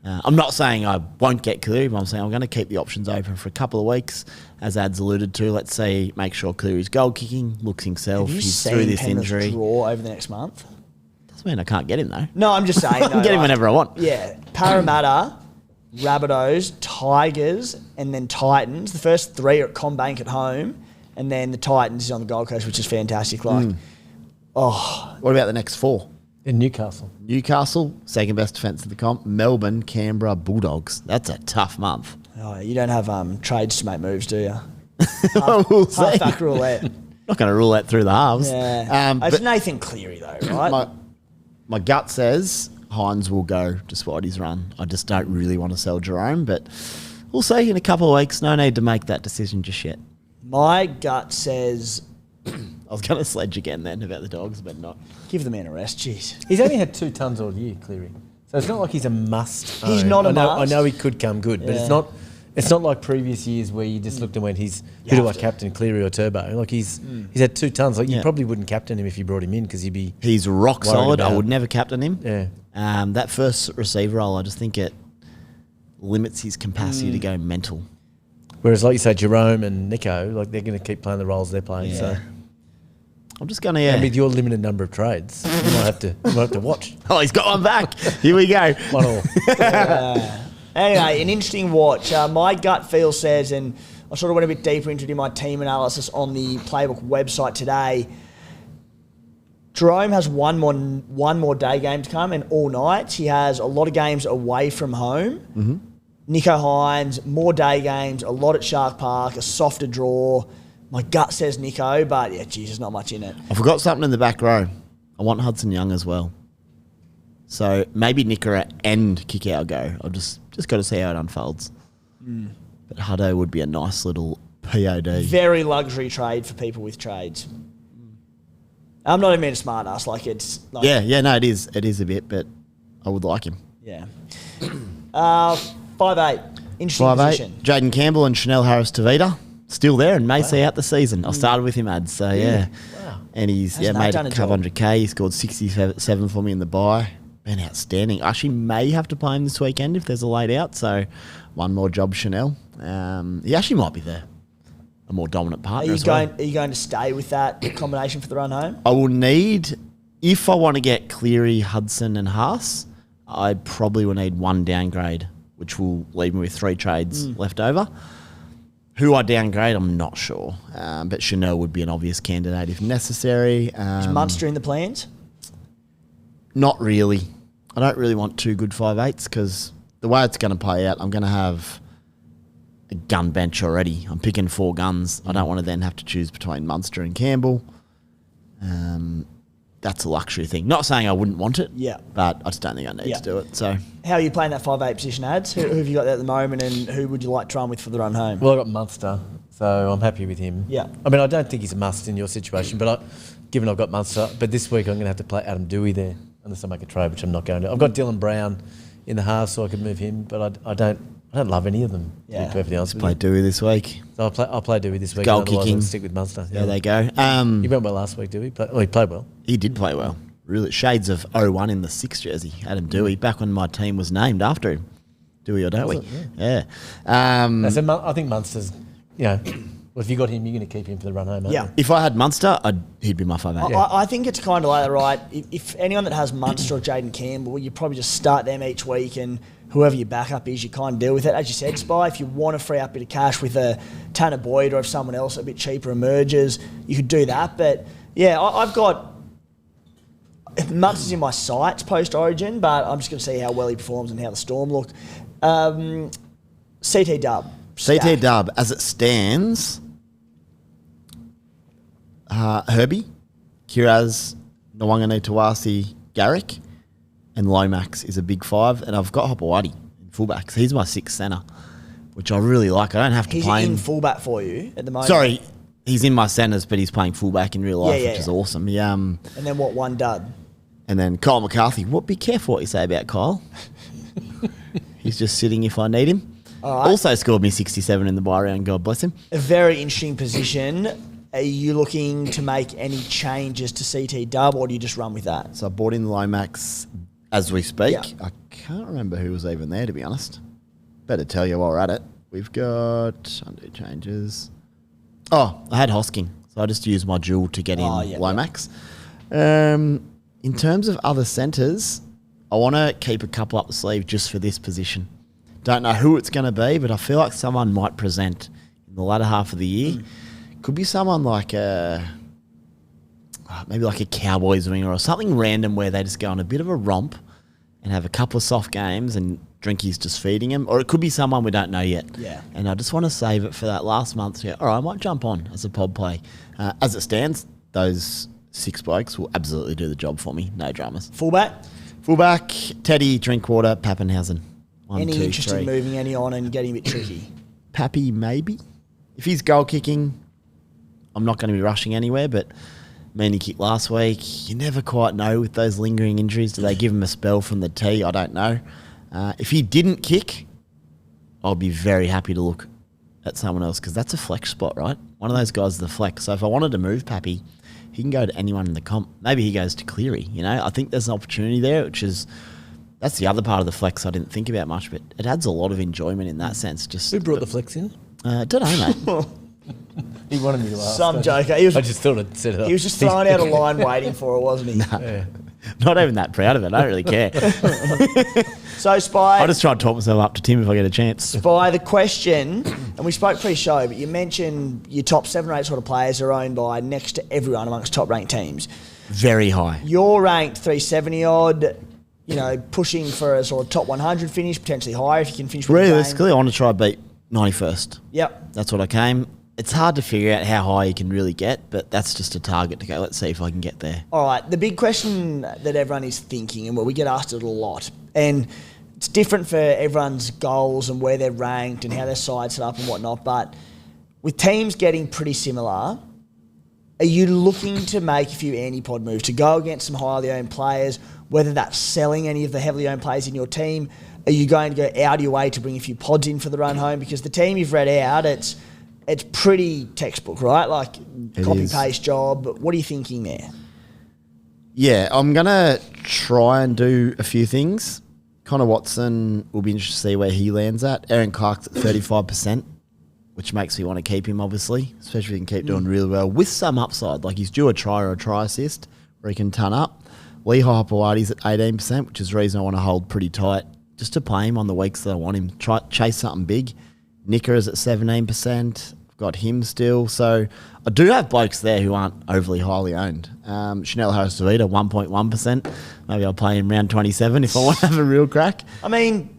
I'm not saying I won't get Cleary, but I'm saying I'm going to keep the options open for a couple of weeks, as Ad's alluded to. Let's see, make sure Cleary's goal kicking, looks himself. He's through this injury. Draw over the next month? Doesn't mean I can't get him though. No, I'm just saying. I can get him whenever I want. Yeah, Parramatta, Rabbitohs, Tigers, and then Titans. The first three are at CommBank at home, and then the Titans is on the Gold Coast, which is fantastic. What about the next four? In Newcastle. Newcastle, second best defence in the comp. Melbourne, Canberra, Bulldogs. That's a tough month. Oh, you don't have trades to make moves, do you? We'll see. Halfback roulette. Not going to rule that through the halves. Yeah. It's Nathan Cleary though, right? My gut says Hines will go despite his run. I just don't really want to sell Jerome, but we'll see in a couple of weeks. No need to make that decision just yet. My gut says... I was going to sledge again then about the Dogs, but not. Give the man a rest, jeez. He's only had 2 tons all year, Cleary. So it's not like he's a must. He's not a must. I know he could come good, but it's not like previous years where you just looked and went, who do I captain, Cleary or Turbo? Like he's had 2 tons. Like you probably wouldn't captain him if you brought him in because he'd be. He's rock solid. I would never captain him. Yeah. That first receiver role, I just think it limits his capacity to go mental. Whereas, like you say, Jerome and Nico, like they're going to keep playing the roles they're playing. Yeah. So. I'm just going to, And with your limited number of trades, you might have to watch. Oh, he's got one back. Here we go. 1-1. Anyway, an interesting watch. My gut feel says, and I sort of went a bit deeper into my team analysis on the Playbook website today. Jerome has one more day game to come, and all night. He has a lot of games away from home. Mm-hmm. Nicho Hynes, more day games, a lot at Shark Park, a softer draw. My gut says Nico, but yeah, geez, there's not much in it. I forgot something in the back row. I want Hudson Young as well. So maybe Nickera and kick out go. I've just got to see how it unfolds. But Huddo would be a nice little POD. Very luxury trade for people with trades. I'm not even being a smart ass. Like it's like, no, it is. It is a bit, but I would like him. Yeah. 5'8". Interesting position. Jaden Campbell and Chanel Harris-Tavita still there and may see out the season. I started with him, Ads. So yeah. Wow. And he's made a couple 100K. He scored 67 for me in the bye. Been outstanding. I actually may have to play him this weekend if there's a late out. So one more job, Chanel. He actually might be a more dominant partner as well. Are you going to stay with that combination for the run home? I will need, if I want to get Cleary, Hudson and Haas, I probably will need one downgrade, which will leave me with 3 trades left over. Who I downgrade, I'm not sure. But Chanel would be an obvious candidate if necessary. Is Munster in the plans? Not really. I don't really want 2 good 5'8s because the way it's going to play out, I'm going to have a gun bench already. I'm picking 4 guns. I don't want to then have to choose between Munster and Campbell. That's a luxury thing. Not saying I wouldn't want it, but I just don't think I need to do it. So, how are you playing that 5'8 position, Ads? Who have you got there at the moment, and who would you like to run with for the run home? Well, I got Munster, so I'm happy with him. Yeah. I mean, I don't think he's a must in your situation, but given I've got Munster, but this week I'm going to have to play Adam Dewey there unless I make a trade, which I'm not going to. I've got Dylan Brown in the half, so I could move him, but I don't love any of them. To be perfectly honest with you. Play Dewey this week. So I'll play Dewey this week. Goal kicking. I'll stick with Munster. There they go. He went well last week, Dewey. He played well. He did play well. Really, shades of 01 in the 6 jersey. Adam Dewey, back when my team was named after him. Dewey or Dewey. Yeah. I think Munster's, well, if you got him, you're going to keep him for the run home, aren't you? If I had Munster, he'd be my 5'8. I think it's kind of like that, right? If anyone that has Munster or Jaden Campbell, you probably just start them each week, and whoever your backup is, you kind of deal with it. As you said, Spy, if you want to free up a bit of cash with a Tanah Boyd, or if someone else a bit cheaper emerges, you could do that. But yeah, I've got Munster's in my sights post-Origin, but I'm just going to see how well he performs and how the Storm look. CT Dub. CT Dub, as it stands, Herbie, Kiraz, Nwangane Tawasi, Garrick, and Lomax is a big 5. And I've got Hopewadi in fullback. So he's my 6th centre, which I really like. I don't have to play him. He's in fullback for you at the moment? Sorry, he's in my centres, but he's playing fullback in real life, which is awesome. And then what, one dud? And then Kyle McCarthy. Be careful what you say about Kyle. He's just sitting if I need him. All right. Also scored me 67 in the bye round. God bless him. A very interesting position. Are you looking to make any changes to CT Dub, or do you just run with that? So I bought in Lomax as we speak. Yeah. I can't remember who was even there, to be honest. Better tell you while we're at it. We've got undo changes. Oh, I had Hosking, so I just used my dual to get in Lomax. In terms of other centres, I want to keep a couple up the sleeve just for this position. Don't know who it's going to be, but I feel like someone might present in the latter half of the year. Could be someone like maybe like a Cowboys winger or something random where they just go on a bit of a romp and have a couple of soft games and Drinky's just feeding him. Or it could be someone we don't know yet. Yeah. And I just want to save it for that last month. Yeah, all right, I might jump on as a pod play. As it stands, those 6 blokes will absolutely do the job for me. No dramas. Fullback? Fullback, Teddy, Drinkwater, Pappenhausen. Any interest in moving any on and getting a bit tricky? Pappy, maybe. If he's goal kicking, I'm not going to be rushing anywhere, but he kicked last week. You never quite know with those lingering injuries. Do they give him a spell from the tee? I don't know. If he didn't kick, I'll be very happy to look at someone else because that's a flex spot, right? One of those guys is the flex. So if I wanted to move Pappy, he can go to anyone in the comp. Maybe he goes to Cleary, I think there's an opportunity there, that's the other part of the flex I didn't think about much, but it adds a lot of enjoyment in that sense. Who brought the flex in? Don't know, mate. He wanted me to ask. Some joker. I just thought I'd set it up. He was just throwing out a line waiting for it, wasn't he? No. Yeah. Not even that proud of it. I don't really care. So, Spy... I'll just try and talk myself up to Tim if I get a chance. Spy, the question, and we spoke pre-show, but you mentioned your top 7 or 8 sort of players are owned by next to everyone amongst top-ranked teams. Very high. You're ranked 370-odd, pushing for a sort of top 100 finish, potentially higher if you can finish with realistically, I want to try and beat 91st. Yep. That's what I came. It's hard to figure out how high you can really get, but that's just a target to go. Let's see if I can get there. All right. The big question that everyone is thinking, and we get asked it a lot, and it's different for everyone's goals and where they're ranked and how their side's set up and whatnot, but with teams getting pretty similar, are you looking to make a few anti-pod moves to go against some highly owned players, whether that's selling any of the heavily owned players in your team? Are you going to go out of your way to bring a few pods in for the run home? Because the team you've read out, it's pretty textbook, right? Like copy-paste job. What are you thinking there? Yeah, I'm going to try and do a few things. Connor Watson will be interested to see where he lands at. Aaron Clark's at 35%, which makes me want to keep him, obviously, especially if he can keep doing really well with some upside. Like he's due a try or a try assist where he can ton up. Lee Hopewadi's at 18%, which is the reason I want to hold pretty tight just to play him on the weeks that I want him. Try chase something big. Nicker is at 17%. I've got him still. So I do have blokes there who aren't overly highly owned. Chanel Harris-Davida, 1.1%. Maybe I'll play him round 27 if I want to have a real crack. I mean...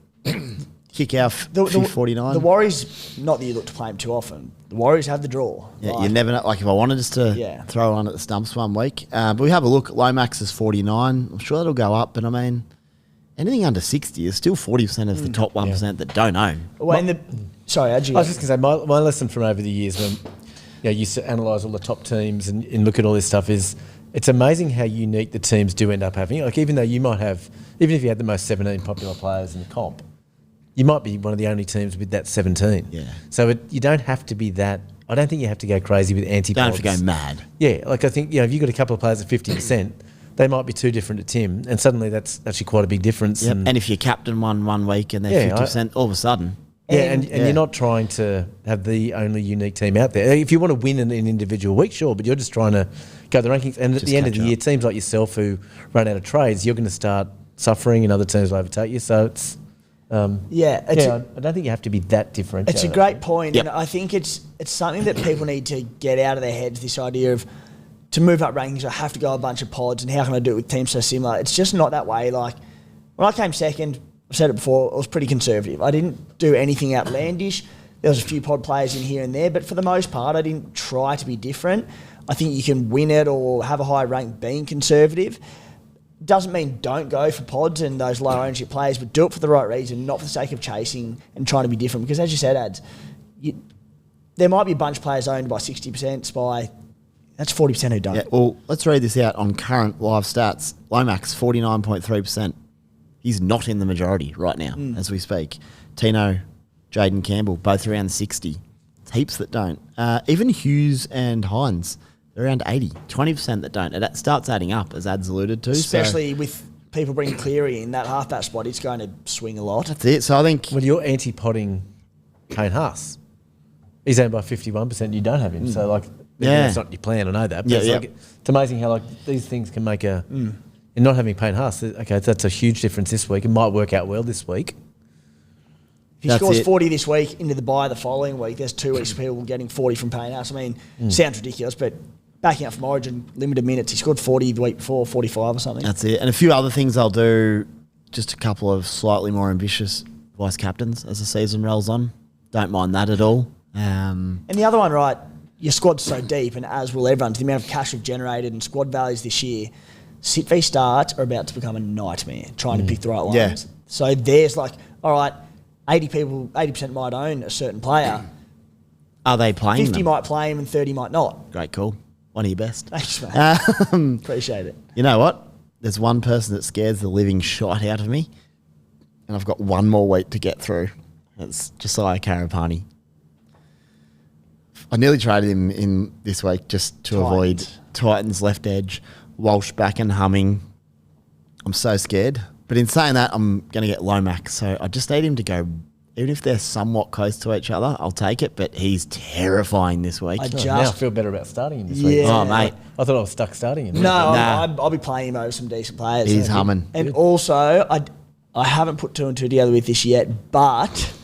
Kick out 49. The Warriors, not that you look to play them too often, the Warriors have the draw. Yeah, you never know. Like if I wanted just to throw on at the stumps one week. But we have a look. Lomax is 49. I'm sure that'll go up, but I mean, anything under 60 is still 40% of the top 1% that don't own. Well, sorry, how'd you I was just going to say, my lesson from over the years when you used to analyse all the top teams and look at all this stuff is it's amazing how unique the teams do end up having. Like even though you might have, even if you had the most 17 popular players in the comp, you might be one of the only teams with that 17. Yeah. So you don't have to be that. I don't think you have to go crazy with anti-pods. Don't have to go mad. Yeah, like I think if you've got a couple of players at 50%, they might be too different to Tim, and suddenly that's actually quite a big difference. Yep. And if your captain won 1 week and they're 50%, all of a sudden. Yeah, and you're not trying to have the only unique team out there. If you want to win in an individual week, sure, but you're just trying to go the rankings. And at the end of the year, teams like yourself who run out of trades, you're going to start suffering and other teams will overtake you. So it's... I don't think you have to be that different. It's a great point, and I think it's something that people need to get out of their heads, this idea of to move up rankings, I have to go a bunch of pods, and how can I do it with teams so similar? It's just not that way. Like, when I came second, I've said it before, I was pretty conservative. I didn't do anything outlandish. There was a few pod players in here and there, but for the most part, I didn't try to be different. I think you can win it or have a high rank being conservative. Doesn't mean don't go for pods and those low ownership players, but do it for the right reason, not for the sake of chasing and trying to be different. Because as you said, Ads, there might be a bunch of players owned by 60%, Spy. That's 40% who don't. Yeah, well, let's read this out on current live stats. Lomax, 49.3%. He's not in the majority right now as we speak. Tino, Jaden Campbell, both around 60. It's heaps that don't. Even Hughes and Hines, they're around 80. 20% that don't. And that starts adding up, as Ads alluded to. Especially with people bring Cleary in that halfback spot, it's going to swing a lot. That's it. So I think... Well, you're anti-potting Payne Haas. He's owned by 51%. You don't have him. So, like, that's not your plan. I know that. But it's amazing how, like, these things can make a... In not having Payne Haas, okay, that's a huge difference this week. It might work out well this week. If he scores 40 this week into the bye the following week, there's 2 weeks of people getting 40 from Payne Haas. I mean, sounds ridiculous, but backing up from Origin, limited minutes, he scored 40 the week before, 45 or something. That's it. And a few other things I'll do, just a couple of slightly more ambitious vice captains as the season rolls on. Don't mind that at all. And the other one, right, your squad's so deep, and as will everyone, to the amount of cash we've generated and squad values this year, sit v starts are about to become a nightmare trying to pick the right ones. Yeah. So there's like, all right, 80% might own a certain player. Are they playing 50 them? Might play him and 30 might not. Great call. One of your best. Thanks, mate. Appreciate it. You know what? There's one person that scares the living shite out of me, and I've got one more week to get through. It's Josiah Karapani. I nearly traded him in this week just to avoid Titans left edge, Walsh back and humming. I'm so scared. But in saying that, I'm going to get Lomax. So I just need him to go, even if they're somewhat close to each other, I'll take it. But he's terrifying this week. Now I feel better about starting him this week. Oh, mate. I thought I was stuck starting him. No, I'll be playing him over some decent players. He's humming. And also, I haven't put 2 and 2 together with this yet, but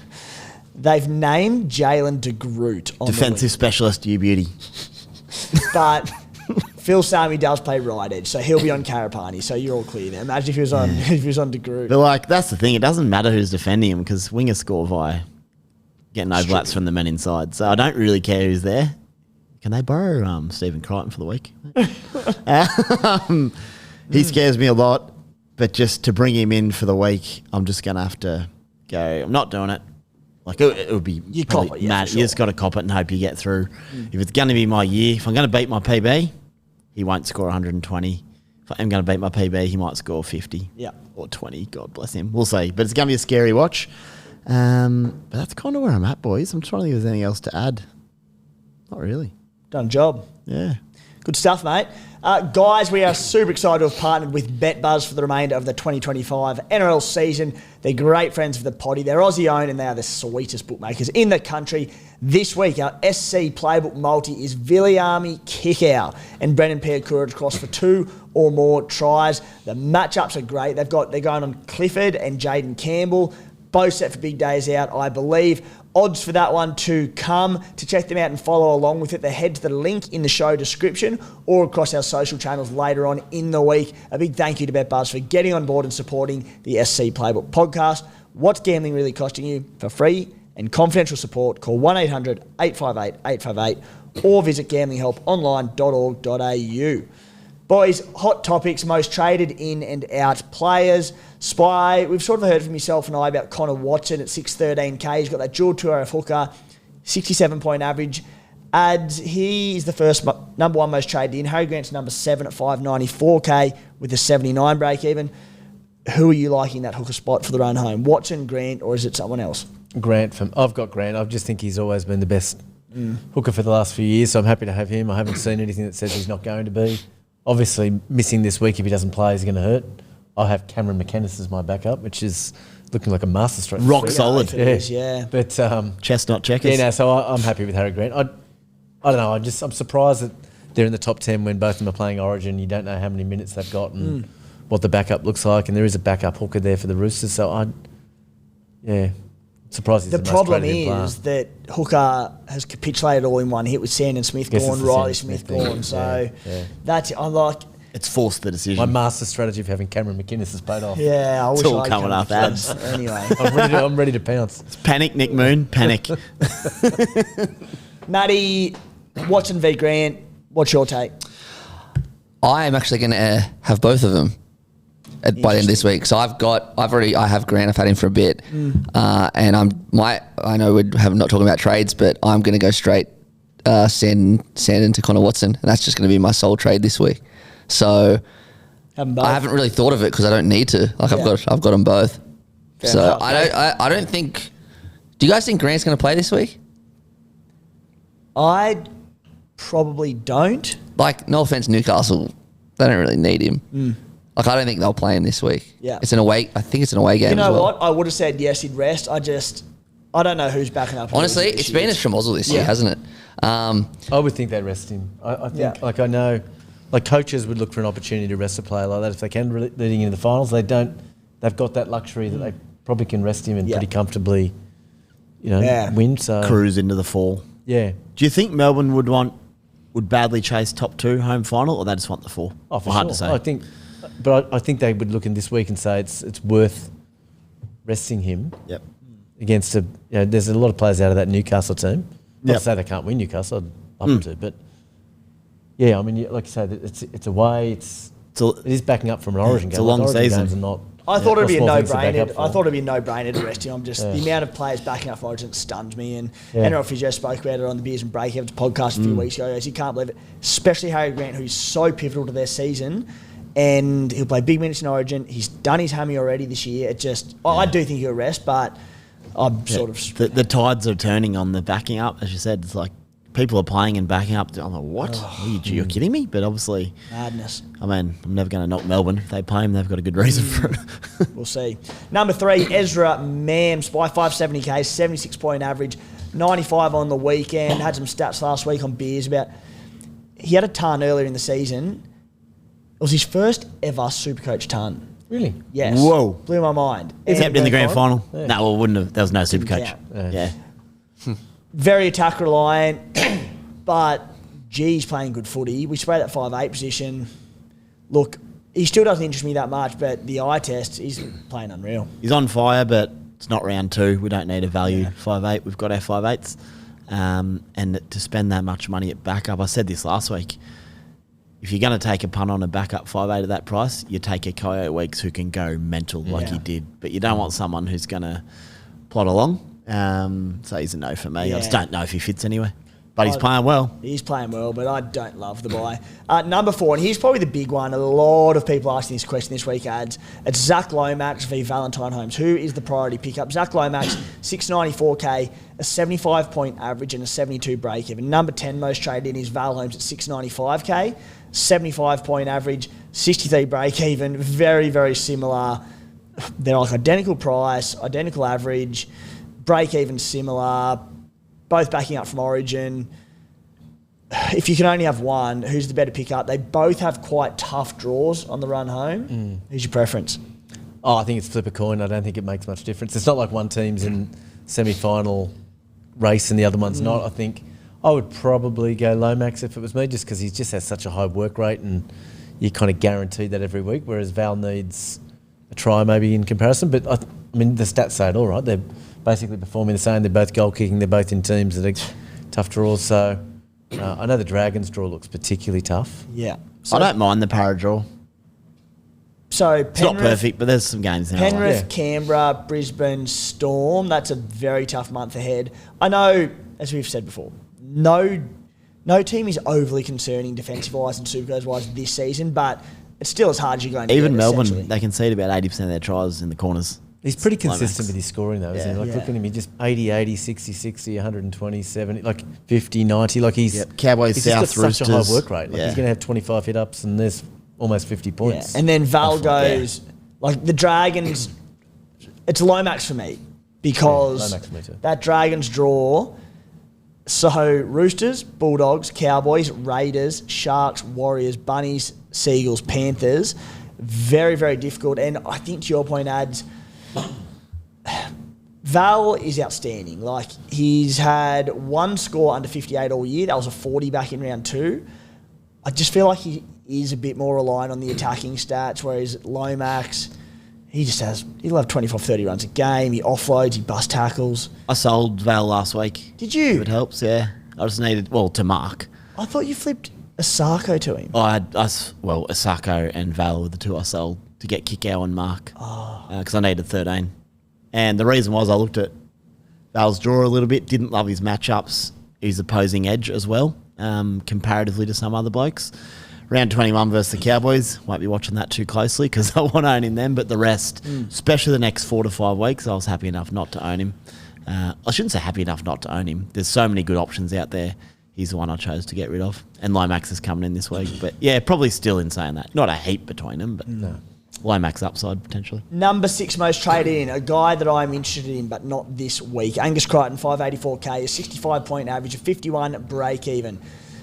they've named Jalen de Groot on Defensive specialist, you beauty. But Phil Sammy does play right edge, so he'll be on Karapani, so you're all clear there. Imagine if he was on if he was on de Groot. But, like, that's the thing. It doesn't matter who's defending him because wingers score via getting overlaps from the men inside. So I don't really care who's there. Can they borrow Stephen Crichton for the week? He scares me a lot, but just to bring him in for the week, I'm just going to have to go, I'm not doing it. Like, it would be mad. You just got to cop it and hope you get through. If it's going to be my year, if I'm going to beat my PB, he won't score 120. If I'm going to beat my PB, he might score 50 or 20. God bless him. We'll see. But it's going to be a scary watch. But that's kind of where I'm at, boys. I'm trying to think if there's anything else to add. Not really. Done a job. Yeah. Good stuff, mate. Guys, we are super excited to have partnered with BetBuzz for the remainder of the 2025 NRL season. They're great friends of the potty. They're Aussie-owned and they are the sweetest bookmakers in the country. This week, our SC Playbook multi is Viliami Kickout and Brendan Piakura cross for 2 or more tries. The matchups are great. They're going on Clifford and Jaden Campbell. Both set for big days out, I believe. Odds for that one to come. To check them out and follow along with it, they head to the link in the show description or across our social channels later on in the week. A big thank you to BetBuzz for getting on board and supporting the SC Playbook podcast. What's gambling really costing you? For free and confidential support, call 1-800-858-858 or visit gamblinghelponline.org.au. Boys, hot topics, most traded in and out players. Spy, we've sort of heard from yourself and I about Connor Watson at 613k. He's got that dual 2RF hooker, 67-point average. Ads, he is the first number 1 most traded in. Harry Grant's number 7 at 594k with a 79 break even. Who are you liking that hooker spot for the run home? Watson, Grant, or is it someone else? I've got Grant. I just think he's always been the best hooker for the last few years, so I'm happy to have him. I haven't seen anything that says he's not going to be. Obviously, missing this week if he doesn't play is going to hurt. I have Cameron McKennis as my backup, which is looking like a masterstroke. Rock solid. Yeah. But chestnut checkers. Yeah, so I'm happy with Harry Grant. I don't know. I'm surprised that they're in the top 10 when both of them are playing Origin. You don't know how many minutes they've got and what the backup looks like, and there is a backup hooker there for the Roosters. So surprised he's the most problem traded in is that hooker has capitulated all in one hit with Sandon Smith gone, Riley Smith gone. So that's I'm like. It's forced the decision. My master strategy of having Cameron McInnes has paid off. Yeah, I wish it's all I'd coming up ads. Anyway, I'm ready to pounce. It's panic, Nick Moon. Panic. Matty, Watson v Grant. What's your take? I am actually going to have both of them by the end of this week. So I have Grant. I've had him for a bit, and I know we're not talking about trades, but I'm going to go straight Sandon to Connor Watson, and that's just going to be my sole trade this week. So I haven't really thought of it because I don't need to. Like I've got them both. Fair enough. I don't think. Do you guys think Grant's going to play this week? I probably don't. Like, no offense, Newcastle, they don't really need him. Like, I don't think they'll play him this week. Yeah. It's an away. I think it's an away game. You know as well. what? I would have said yes, he'd rest. I don't know who's backing up. Honestly, it's been a schmozzle this year, hasn't it? I would think they'd rest him. I think, I know, coaches would look for an opportunity to rest a player like that if they can, leading into the finals. They don't. They've got that luxury that they probably can rest him and pretty comfortably, win. So cruise into the fall. Yeah. Do you think Melbourne would badly chase top 2 home final, or they just want the 4? Oh, for hard sure. to say. I think they would look in this week and say it's worth resting him. Yep. Against there's a lot of players out of that Newcastle team. Not Yep. to say they can't win Newcastle. I'd love them to, but yeah, I mean, like you say, it's away. It is backing up from an Origin game. It's a long season. I thought it'd be a small things to back no-brainer. up for. I thought it'd be a no-brainer to rest him. The amount of players backing up for Origin stuns me. And NRL Physio spoke about it on the Beers and Breakouts podcast a few weeks ago. He goes, you can't believe it. Especially Harry Grant, who's so pivotal to their season. And he'll play big minutes in Origin. He's done his hammy already this year. I do think he'll rest, but I'm sort of... The tides are turning on the backing up, as you said. It's like people are playing and backing up. I'm like, what? You're kidding me? But obviously... Madness. I mean, I'm never going to knock Melbourne. If they play him, they've got a good reason for it. We'll see. Number 3, Ezra Mams by 570k, 76-point average, 95 on the weekend. Had some stats last week on Beers about... He had a ton earlier in the season. It was his first ever Supercoach ton. Really? Yes. Whoa. Blew my mind. Except in the grand final. Yeah. No, well, wouldn't have. There was no Supercoach. count. Yeah. Very attack reliant, but he's playing good footy. We sprayed that 5'8" position. Look, he still doesn't interest me that much, but the eye test, he's playing unreal. He's on fire, but it's not round 2. We don't need a value 5'8". We've got our 5'8s. And to spend that much money at backup, I said this last week, if you're going to take a punt on a backup 5'8" at that price, you take a Coyote Weeks who can go mental like he did. But you don't want someone who's going to plod along. So he's a no for me. I just don't know if he fits anyway. But he's playing well. He's playing well, but I don't love the buy. Number 4, and here's probably the big one. A lot of people asking this question this week, ads. It's Zach Lomax v Valentine Holmes. Who is the priority pickup? Zach Lomax, 694k, a 75-point average and a 72 break-even. Number 10 most traded in is Val Holmes at 695k, 75-point average, 63 break-even. Very, very similar. They're like identical price, identical average, break-even similar. Both backing up from Origin. If you can only have one, who's the better pickup? They both have quite tough draws on the run home. Who's your preference? Oh, I think it's flip a coin. I don't think it makes much difference. It's not like one team's in semi-final race and the other one's not. I think I would probably go Lomax if it was me, just because he just has such a high work rate and you kind of guarantee that every week, whereas Val needs a try maybe in comparison. But I mean, the stats say it all, right? They're basically performing the same. They're both goal kicking. They're both in teams that are tough draws. So I know the Dragons draw looks particularly tough. Yeah. So, I don't mind the para draw. So It's not perfect, but there's some games in Penrith, Canberra, Brisbane, Storm. That's a very tough month ahead. I know, as we've said before, no team is overly concerning defensive-wise and Supercoach-wise this season, but it's still as hard as you're going to Even get, Melbourne, they concede about 80% of their tries in the corners. He's pretty consistent Lomax. with his scoring though, isn't he? Like, Yeah. look at him, he just 80, 80, 60, 60, 120, 70, like 50, 90. Like he's Cowboys, he's South, just got such a Roosters. high work rate. Like he's going to have 25 hit-ups and there's almost 50 points. Yeah. And then Val goes, like the Dragons, it's Lomax for me because Lomax for me too. that Dragons draw, so Roosters, Bulldogs, Cowboys, Raiders, Sharks, Warriors, Bunnies, Seagulls, Panthers, very, very difficult. And I think to your point, ads, Val is outstanding. Like, he's had one score under 58 all year. That was a 40 back in round 2. I just feel like he is a bit more reliant on the attacking stats, whereas Lomax, he'll have 25, 30 runs a game. He offloads, he bust tackles. I sold Val last week. Did you? If it helps, yeah. I just needed, to mark. I thought you flipped Asako to him. Asako and Val were the two I sold to get Kickow and Mark. Because I needed 13. And the reason was I looked at Val's draw a little bit, didn't love his matchups, his opposing edge as well, comparatively to some other blokes. Round 21 versus the Cowboys, won't be watching that too closely because I want to own him then, but the rest, especially the next 4 to 5 weeks, I was happy enough not to own him. I shouldn't say happy enough not to own him. There's so many good options out there. he's the one I chose to get rid of. And Lomax is coming in this week. But yeah, probably still in saying that. Not a heap between them, but Lomax upside potentially. Number 6 most traded in, a guy that I'm interested in, but not this week. Angus Crichton, 584k, a 65-point average, a 51 break even.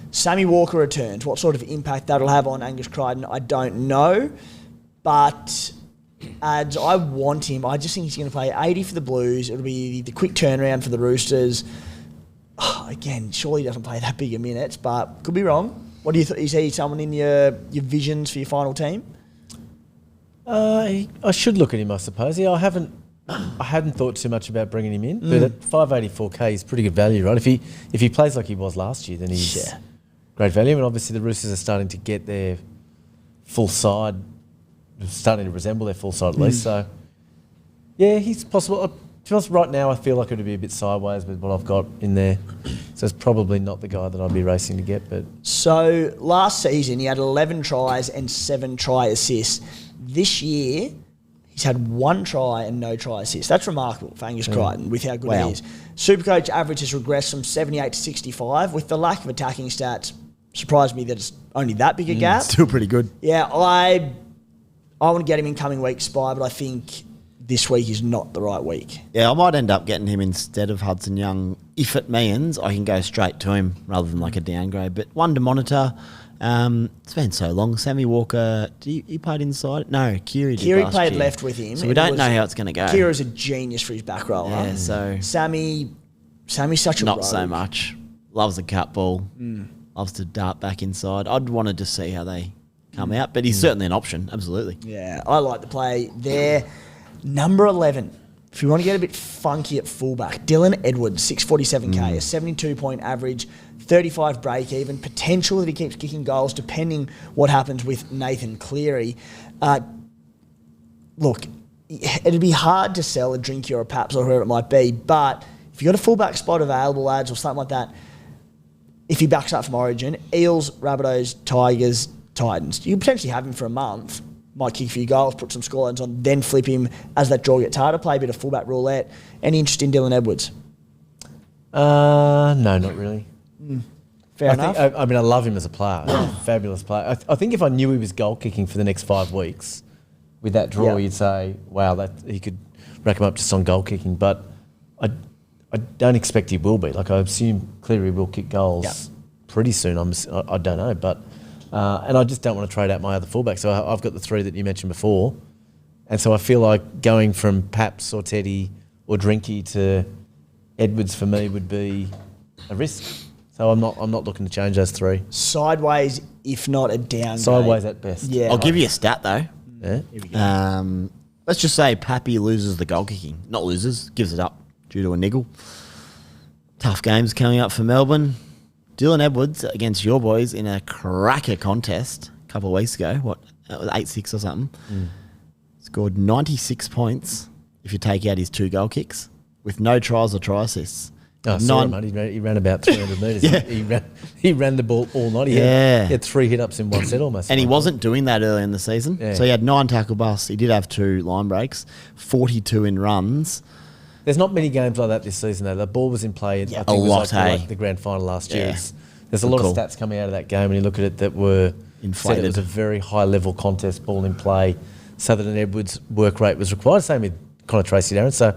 Sammy Walker returns. What sort of impact that'll have on Angus Crichton, I don't know. But ads, I want him. I just think he's going to play 80 for the Blues. It'll be the quick turnaround for the Roosters. Again, surely he doesn't play that big a minutes, but could be wrong. What do you is he someone in your visions for your final team? I should look at him, I suppose. Yeah, I hadn't thought too much about bringing him in, but at 584k is pretty good value, right? If he plays like he was last year, then he's great value. And obviously the Roosters are starting to get their full side, starting to resemble their full side at least. So yeah, he's possible. To be honest, right now I feel like it would be a bit sideways with what I've got in there. So it's probably not the guy that I'd be racing to get. But so last season he had 11 tries and 7 try assists. This year he's had 1 try and no try assist. That's remarkable for Angus Crichton with how good he is. Supercoach average has regressed from 78 to 65. With the lack of attacking stats, surprised me that it's only that big a gap. Still pretty good. Yeah, I want to get him in coming weeks, Spy, but I think this week is not the right week. Yeah, I might end up getting him instead of Hudson Young. If it means I can go straight to him rather than like a downgrade. But one to monitor. It's been so long. Sammy Walker, he played inside? No, Cleary did Cleary last played year. left with him. So we don't know how it's going to go. Cleary's a genius for his back roller. Yeah, so Sammy's such a not rogue. so much. Loves a cut ball. Loves to dart back inside. I'd want to just see how they come out, but he's certainly an option. Absolutely. Yeah, I like the play there. Number 11. If you want to get a bit funky at fullback, Dylan Edwards, 647k, a 72-point average, 35 break even, potential that he keeps kicking goals depending what happens with Nathan Cleary. Look, it'd be hard to sell a Drinky or a Paps or whoever it might be, but if you've got a fullback spot available, lads, or something like that, if he backs up from Origin, Eels, Rabbitohs, Tigers, Titans, you can potentially have him for a month. Might kick a few goals, put some scorelines on, then flip him as that draw gets harder, play a bit of fullback roulette. Any interest in Dylan Edwards? No, not really. Fair enough. I mean, I love him as a player. Fabulous player. I think if I knew he was goal kicking for the next 5 weeks, with that draw, you'd say, wow, that he could rack him up just on goal kicking. But I don't expect he will be. Like, I assume Cleary will kick goals pretty soon. I don't know, but... and I just don't want to trade out my other fullback. So I've got the 3 that you mentioned before. And so I feel like going from Paps or Teddy or Drinky to Edwards for me would be a risk. So I'm not looking to change those 3. Sideways, if not a downgrade. Sideways at best. Yeah. I'll give you a stat though. Yeah. Here we go. Let's just say Pappy loses the goal kicking. Not loses, gives it up due to a niggle. Tough games coming up for Melbourne. Dylan Edwards against your boys in a cracker contest a couple of weeks ago. What? It was 8-6 or something. Scored 96 points if you take out his 2 goal kicks with no tries or try assists. Oh, sorry, mate. He ran about 300 metres. He ran the ball all night. He had 3 hit-ups in one set almost. And he wasn't doing that early in the season. Yeah. So he had 9 tackle busts. He did have 2 line breaks, 42 in runs. There's not many games like that this season, though. The ball was in play. I think a lot, it was like the grand final last year. There's a lot of stats coming out of that game, and you look at it that were inflated. Said it was a very high-level contest, ball in play. Sandon Edwards' work rate was required. Same with Connor Tracy Darren. So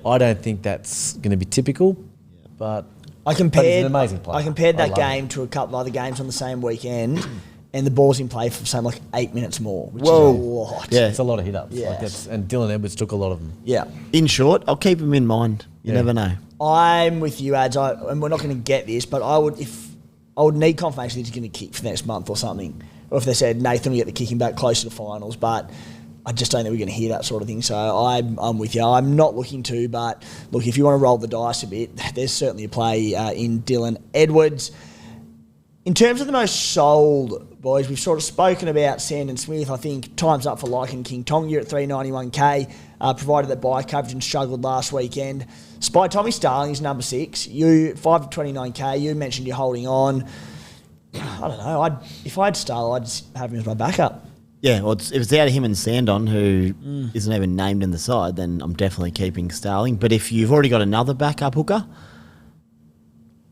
I don't think that's going to be typical, but he's an amazing player. I compared that game to a couple of other games on the same weekend, and the ball's in play for something like 8 minutes more, which is a lot. Yeah, it's a lot of hit-ups. Yes. And Dylan Edwards took a lot of them. Yeah. In short, I'll keep him in mind. You never know. I'm with you, Ads. And we're not going to get this, but I would need confirmation that he's going to kick for the next month or something. Or if they said Nathan will get the kicking back closer to finals, but I just don't think we're going to hear that sort of thing. So I'm with you. I'm not looking to, but look, if you want to roll the dice a bit, there's certainly a play in Dylan Edwards. In terms of the most sold, boys, we've sort of spoken about Sandon Smith. I think time's up for Lycan King Tonga at 391k, provided that bye coverage struggled last weekend. Spy Tommy Starling is number 6. You 529k. You mentioned you're holding on. I don't know. If I had Starling, I'd just have him as my backup. Yeah, well, if it's out of him and Sandon, who isn't even named in the side, then I'm definitely keeping Starling. But if you've already got another backup hooker,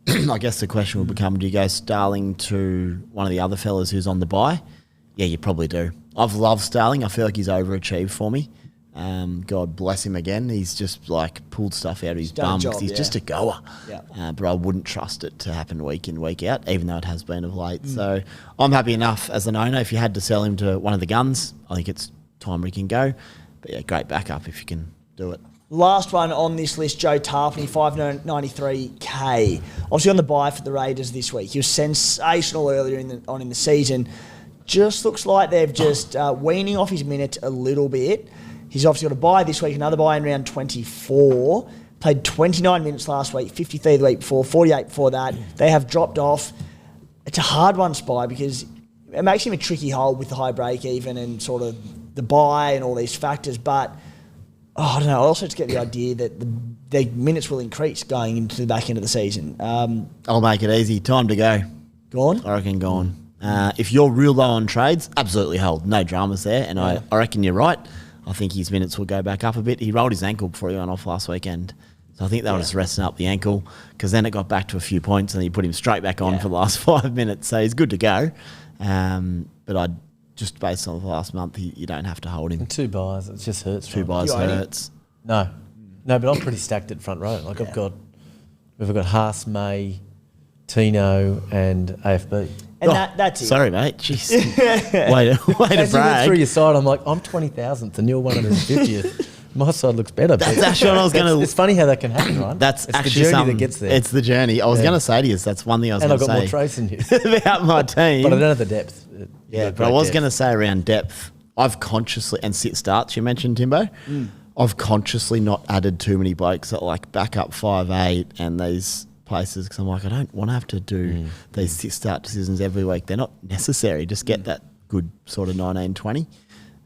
I guess the question will become, do you go Starling to one of the other fellas who's on the bye? Yeah, you probably do. I've loved Starling. I feel like he's overachieved for me. God bless him again. He's just like pulled stuff out of his bum because he's just a goer. Yeah. But I wouldn't trust it to happen week in, week out, even though it has been of late. So I'm happy enough as an owner. If you had to sell him to one of the guns, I think it's time he can go. But yeah, great backup if you can do it. Last one on this list, Joe Tarpany, 593k. Obviously on the bye for the Raiders this week. He was sensational earlier in the season. Just looks like they've just weaning off his minutes a little bit. He's obviously got a bye this week, another bye in round 24. Played 29 minutes last week, 53 the week before, 48 before that. They have dropped off. It's a hard one, Spy, because it makes him a tricky hold with the high break even and sort of the bye and all these factors. But, I don't know, I also just get the idea that the minutes will increase going into the back end of the season. I'll make it easy. Time to go. Gone? I reckon gone. If you're real low on trades, absolutely hold. No dramas there. And I reckon you're right. I think his minutes will go back up a bit. He rolled his ankle before he went off last weekend. So I think they were just resting up the ankle because then it got back to a few points and he put him straight back on for the last 5 minutes. So he's good to go. But just based on the last month, you don't have to hold him. And 2 buys, it just hurts. 2 buys hurts. No, but I'm pretty stacked at front row. Like we've got Haas, May, Tino and AFB. And that's it. Sorry, mate. Jeez. way to As you went brag. through your side, I'm like, I'm 20,000th and you're 150th. My side looks better. That's actually what I was going to... It's funny how that can happen, right? That's it's actually the journey something that gets there. It's the journey. I was going to say to you, that's one thing I was going to say. And I've got more traits than you. about my team. But I don't have the depth. Yeah, but I was going to say around depth, I've consciously... And sit starts, you mentioned, Timbo. I've consciously not added too many blokes that like back up 5'8" and these... places because I'm like, I don't want to have to do these start decisions every week. They're not necessary. Just get that good sort of 19-20.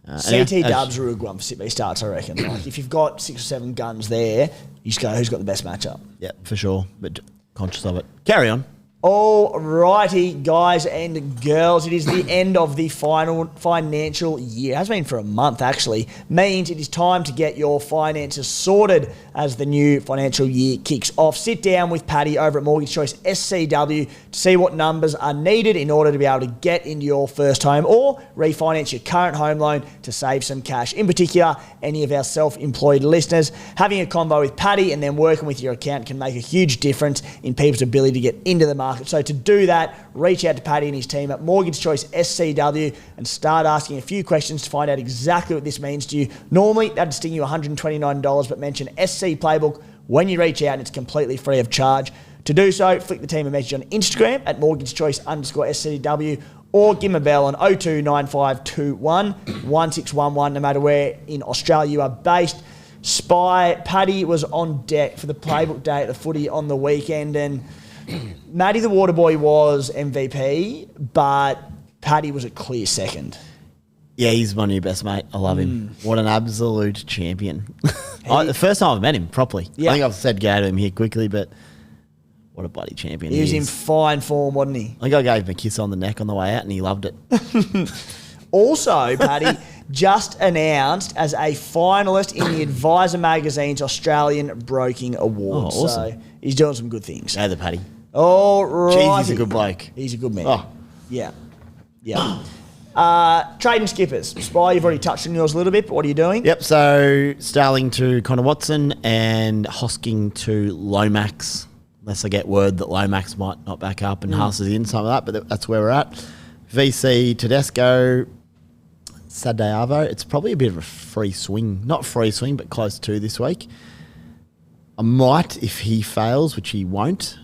CT Dubs are a good one for sit starts, I reckon. Like if you've got 6 or 7 guns there, you just go, who's got the best matchup? Yeah, for sure. But conscious of it. Carry on. All righty, guys and girls. It is the end of the final financial year. It has been for a month, actually. Means it is time to get your finances sorted as the new financial year kicks off. Sit down with Paddy over at Mortgage Choice SCW to see what numbers are needed in order to be able to get into your first home or refinance your current home loan to save some cash. In particular, any of our self-employed listeners, having a convo with Paddy and then working with your account can make a huge difference in people's ability to get into the market. So to do that, reach out to Paddy and his team at Mortgage Choice SCW and start asking a few questions to find out exactly what this means to you. Normally, that'd sting you $129, but mention SC Playbook when you reach out and it's completely free of charge. To do so, flick the team a message on Instagram at mortgagechoice_SCW or give them a bell on 029521 1611, no matter where in Australia you are based. Spy, Paddy was on deck for the Playbook day at the footy on the weekend, and Matty the Waterboy was MVP, but Paddy was a clear second. Yeah, he's my new best mate. I love him. What an absolute champion. The first time I've met him properly. Yeah. I think I've said go to him here quickly, but what a bloody champion he is. He was in fine form, wasn't he? I think I gave him a kiss on the neck on the way out and he loved it. Also, Paddy just announced as a finalist in the Advisor Magazine's Australian Broking Awards. Oh, awesome. So he's doing some good things. Go the Paddy. All right. Jeez, he's a good bloke. He's a good man. Oh. Yeah. Trading skippers. Spy, you've already touched on yours a little bit, but what are you doing? Yep, so Starling to Connor Watson and Hosking to Lomax, unless I get word that Lomax might not back up and Haas is in some of that, but that's where we're at. VC Tedesco, Saturday Arvo. It's probably a bit of a free swing. Not free swing, but close to this week. I might, if he fails, which he won't,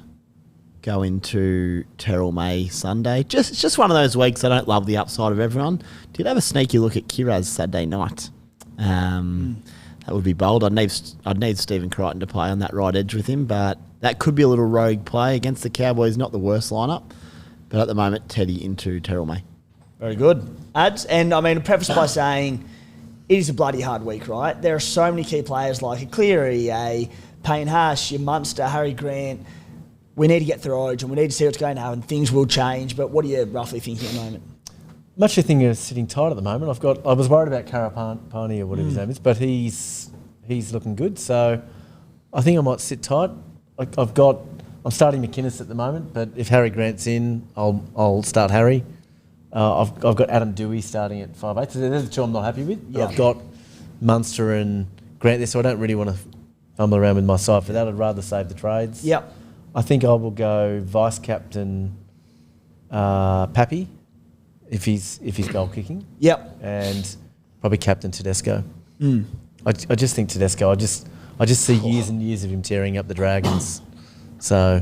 go into Terrell May Sunday. It's just one of those weeks I don't love the upside of everyone. Did have a sneaky look at Kiraz Saturday night. That would be bold. I'd need Stephen Crichton to play on that right edge with him, but that could be a little rogue play against the Cowboys. Not the worst lineup, but at the moment, Teddy into Terrell May. Very good. Ads, and I mean, preface by saying it is a bloody hard week, right? There are so many key players like a Cleary, a Payne Haas, your Munster, Harry Grant. We need to get through Origin. We need to see what's going to happen. Things will change, but what are you roughly thinking at the moment? Much of the thing is sitting tight at the moment. I was worried about Karapani or whatever his name is, but he's looking good. So I think I might sit tight. I've got I'm starting McInnes at the moment, but if Harry Grant's in, I'll start Harry. I've got Adam Dewey starting at 5'8". So there's the two I'm not happy with. Yeah. I've got Munster and Grant there, so I don't really want to fumble around with my side for that. I'd rather save the trades. Yep. I think I will go vice captain Pappy if he's goal kicking. Yep. And probably captain Tedesco. I just think Tedesco. I just see years and years of him tearing up the Dragons. So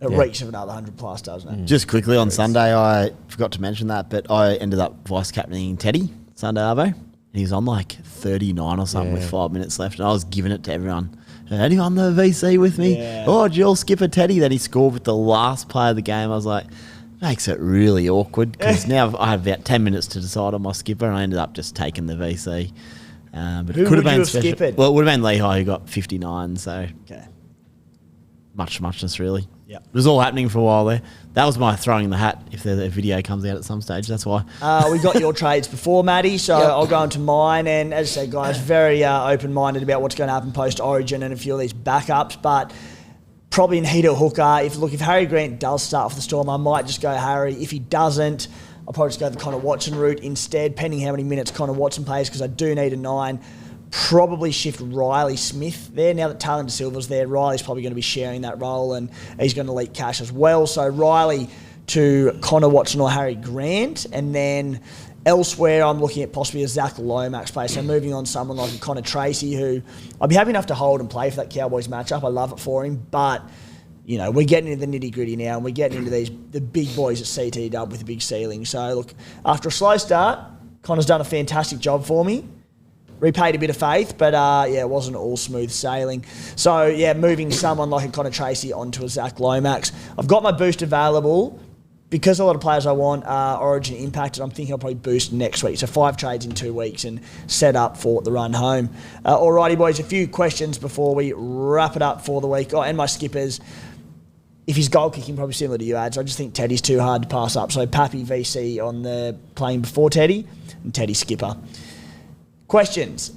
It reeks of another 100 plus, doesn't it? Just quickly on Sunday, I forgot to mention that, but I ended up vice captaining Teddy Sunday Arvo. And he was on like 39 or something with 5 minutes left, and I was giving it to everyone. Anyone on the VC with me? Yeah. Oh, Jill skipper Teddy. Then he scored with the last play of the game. I was like, makes it really awkward because now I have about 10 minutes to decide on my skipper, and I ended up just taking the VC. But Who it could would have you been have special. skippered? Well, it would have been Lehigh who got 59, so Okay. muchness really. Yep. It was all happening for a while there. That was my throwing the hat if the video comes out at some stage. That's why. We got your trades before, Matty, so I'll go into mine. And as I said, guys, very open-minded about what's going to happen post-Origin and a few of these backups, but probably need a hooker. If Harry Grant does start for the Storm, I might just go Harry. If he doesn't, I'll probably just go the Connor Watson route instead, pending how many minutes Connor Watson plays, because I do need a 9. Probably shift Riley Smith there. Now that Talon De Silva's there, Riley's probably going to be sharing that role, and he's going to leak cash as well. So Riley to Connor Watson or Harry Grant, and then elsewhere I'm looking at possibly a Zach Lomax play. So moving on someone like a Connor Tracy, who I'd be happy enough to hold and play for that Cowboys matchup. I love it for him, but you know, we're getting into the nitty-gritty now, and we're getting into the big boys at CT Dub with a big ceiling. So look, after a slow start, Connor's done a fantastic job for me. Repaid a bit of faith, but it wasn't all smooth sailing. So, moving someone like a Connor Tracy onto a Zach Lomax. I've got my boost available. Because a lot of players I want are Origin impacted, I'm thinking I'll probably boost next week. So 5 trades in 2 weeks and set up for the run home. Alrighty, boys, a few questions before we wrap it up for the week. And my skippers. If he's goal kicking, probably similar to you, Ads. I just think Teddy's too hard to pass up. So Pappy VC on the playing before Teddy and Teddy skipper. Questions.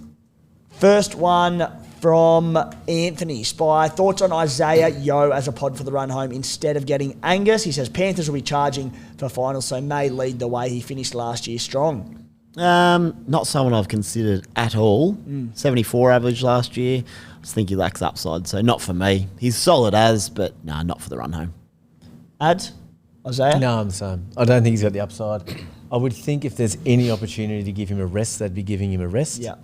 First one from Anthony Spy. Thoughts on Isaiah Yeo as a pod for the run home instead of getting Angus? He says Panthers will be charging for finals, so may lead the way. He finished last year strong. Not someone I've considered at all. 74 average last year. I just think he lacks upside, so not for me. He's solid but not for the run home. Ads? Isaiah? No, I'm the same. I don't think he's got the upside. I would think if there's any opportunity to give him a rest, they'd be giving him a rest. Yeah.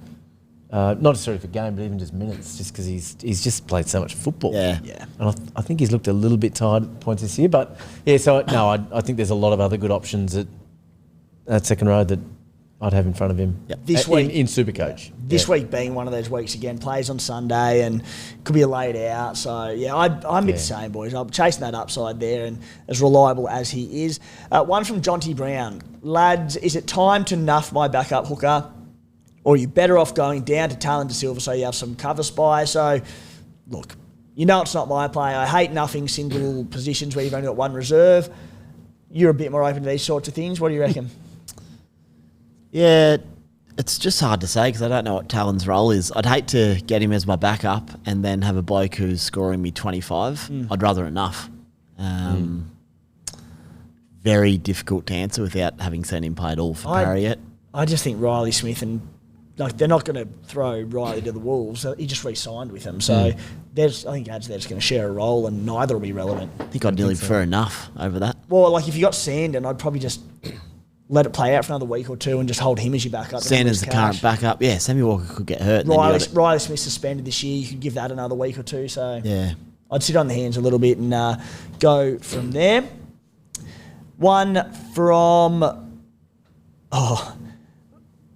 Not necessarily for game, but even just minutes, just because he's just played so much football. Yeah. And I think he's looked a little bit tired at points this year. But, I think there's a lot of other good options at second row that I'd have in front of him. Yep. This week in Supercoach. This week being one of those weeks again, plays on Sunday and could be a laid out. So I'm the same, boys. I'm chasing that upside there, and as reliable as he is. One from Jonty Brown, lads. Is it time to nuff my backup hooker, or are you better off going down to Talon De Silva so you have some cover spy? So look, it's not my play. I hate nuffing single positions where you've only got one reserve. You're a bit more open to these sorts of things. What do you reckon? Yeah, it's just hard to say because I don't know what Talon's role is. I'd hate to get him as my backup and then have a bloke who's scoring me 25. I'd rather enough. Very difficult to answer without having seen him play at all for Parra yet. I just think Riley Smith and they're not going to throw Riley to the Wolves. He just re-signed with them. So I think they're just going to share a role and neither will be relevant. I think I'd nearly prefer enough over that. Well, if you got Sandon, I'd probably just let it play out for another week or two and just hold him as your backup. Sandon's the current backup. Yeah, Sammy Walker could get hurt. Riley Smith suspended this year. You could give that another week or two. So I'd sit on the hands a little bit and go from there. One from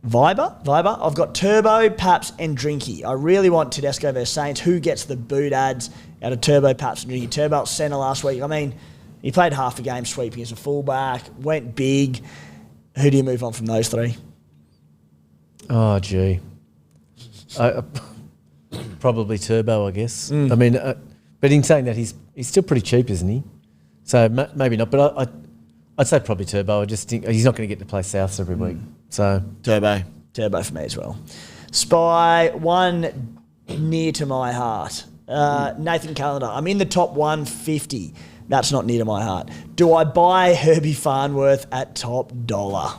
Viber. I've got Turbo, Paps, and Drinky. I really want Tedesco versus Saints. Who gets the boot ads out of Turbo, Paps, and Drinky? Turbo at centre last week. I mean, he played half a game sweeping as a fullback, went big. Who do you move on from those three? Oh, gee. Probably Turbo, I guess. I mean, but in saying that, he's still pretty cheap, isn't he? So maybe not, but I'd say probably Turbo. I just think he's not going to get to play Souths every week. So Turbo for me as well. Spy, one near to my heart. Nathan Callender, I'm in the top 150. That's not near to my heart. Do I buy Herbie Farnworth at top dollar?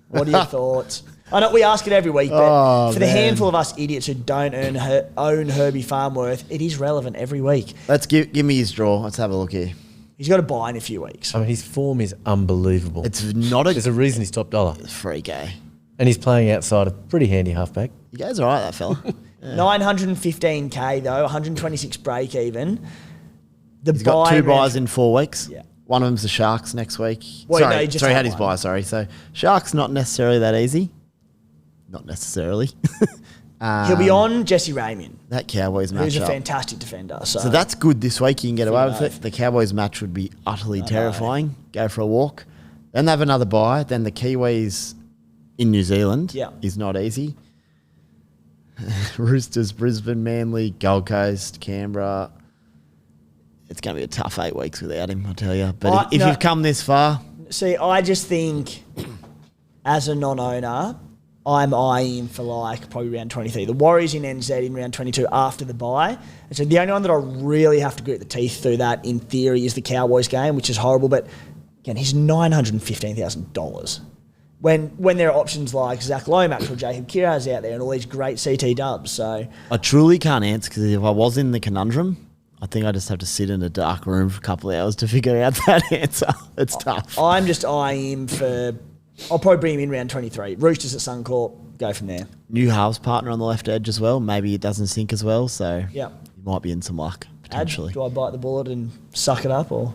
What are your thoughts? I know we ask it every week, but for the handful of us idiots who don't own Herbie Farnworth, it is relevant every week. Let's give me his draw. Let's have a look here. He's got to buy in a few weeks. I mean, his form is unbelievable. It's not a... There's a reason he's top dollar. Free gay. And he's playing outside a pretty handy halfback. You guys all right, that fella? Yeah. 915k though, 126 break even. He's got 2 buys in 4 weeks. Yeah. One of them's the Sharks next week. Well, sorry, no, he just he had had his one. buy, sorry. So Sharks not necessarily that easy. Not necessarily. He'll be on Jesse Ramian, That Cowboys match who's a fantastic defender. So that's good this week. You can get away with both. it. The Cowboys match would be utterly terrifying. Go for a walk. Then they have another bye. Then the Kiwis in New Zealand is not easy. Roosters, Brisbane, Manly, Gold Coast, Canberra. It's going to be a tough 8 weeks without him, I tell you. But if you've come this far... See, I just think as a non-owner, I'm eyeing him for probably round 23. The Warriors in NZ in round 22 after the bye. And so the only one that I really have to grit the teeth through that, in theory, is the Cowboys game, which is horrible. But again, he's $915,000. When there are options like Zach Lomax or Jacob Kiraz out there and all these great CT dubs. So I truly can't answer because if I was in the conundrum, I think I just have to sit in a dark room for a couple of hours to figure out that answer. It's tough. I'm just eyeing him for... I'll probably bring him in round 23. Roosters at Suncorp, go from there. New halves partner on the left edge as well. Maybe it doesn't sink as well, so you might be in some luck, potentially. Do I bite the bullet and suck it up, or...?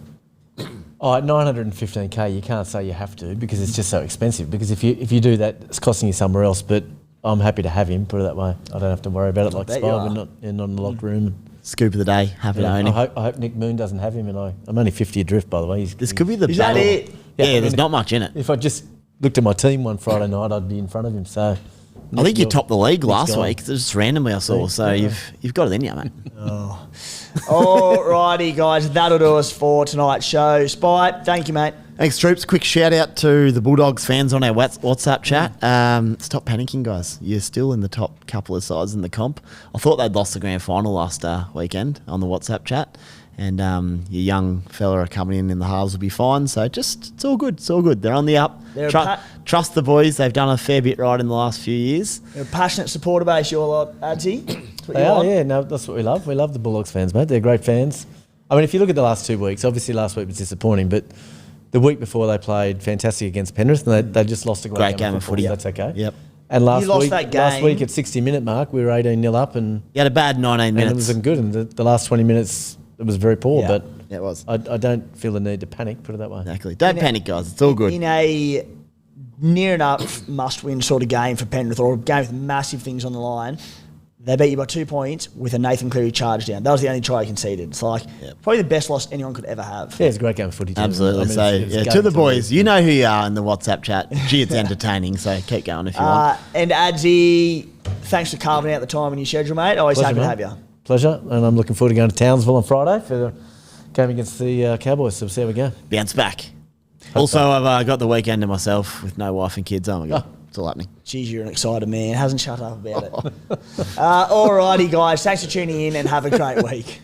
Oh, at 915k, you can't say you have to because it's just so expensive. Because if you do that, it's costing you somewhere else. But I'm happy to have him, put it that way. I don't have to worry about it like Spy. We're not in the locked room. Scoop of the day, happy to own him. I hope Nick Moon doesn't have him, and I'm only 50 adrift, by the way. This could be the Is that battle. it? Yeah, there's not much in it. If I just looked at my team one Friday night, I'd be in front of him. So I think you topped the league last gone. week. Just randomly I saw. So you've got it in you, mate. Alrighty, guys, that'll do us for tonight's show. Spite, thank you, mate. Thanks, Troops. Quick shout out to the Bulldogs fans on our WhatsApp chat. Stop panicking, guys. You're still in the top couple of sides in the comp. I thought they'd lost the grand final last weekend on the WhatsApp chat. And your young fella coming in the halves will be fine. So it's all good. It's all good. They're on the up. Trust the boys. They've done a fair bit right in the last few years. They're a passionate supporter base, your lot, Adsy. They are, yeah. No, that's what we love. We love the Bulldogs fans, mate. They're great fans. I mean, if you look at the last 2 weeks, obviously last week was disappointing, but the week before they played fantastic against Penrith, and they just lost a great game of footy. That's okay. Yep. And last lost that game. Last week at 60-minute mark, we were 18-0 up, and you had a bad 19 minutes. And it wasn't good. And the last 20 minutes, it was very poor. But it was. I don't feel the need to panic. Put it that way. Exactly. Don't panic, guys. It's all good. In a near enough must-win sort of game for Penrith, or a game with massive things on the line, they beat you by 2 points with a Nathan Cleary charge down. That was the only try he conceded. It's probably the best loss anyone could ever have. Yeah, it's a great game of footy too. Absolutely. To the boys, you know who you are in the WhatsApp chat. Gee, it's entertaining, so keep going if you want. And Adsy, thanks for carving out the time in your schedule, mate. Always happy to have you. Pleasure, and I'm looking forward to going to Townsville on Friday for the game against the Cowboys, so we'll see how we go. Bounce back. Also, I've got the weekend to myself with no wife and kids. Oh my God. It's all happening. Geez, you're an excited man. Hasn't shut up about it. Alrighty, guys. Thanks for tuning in and have a great week.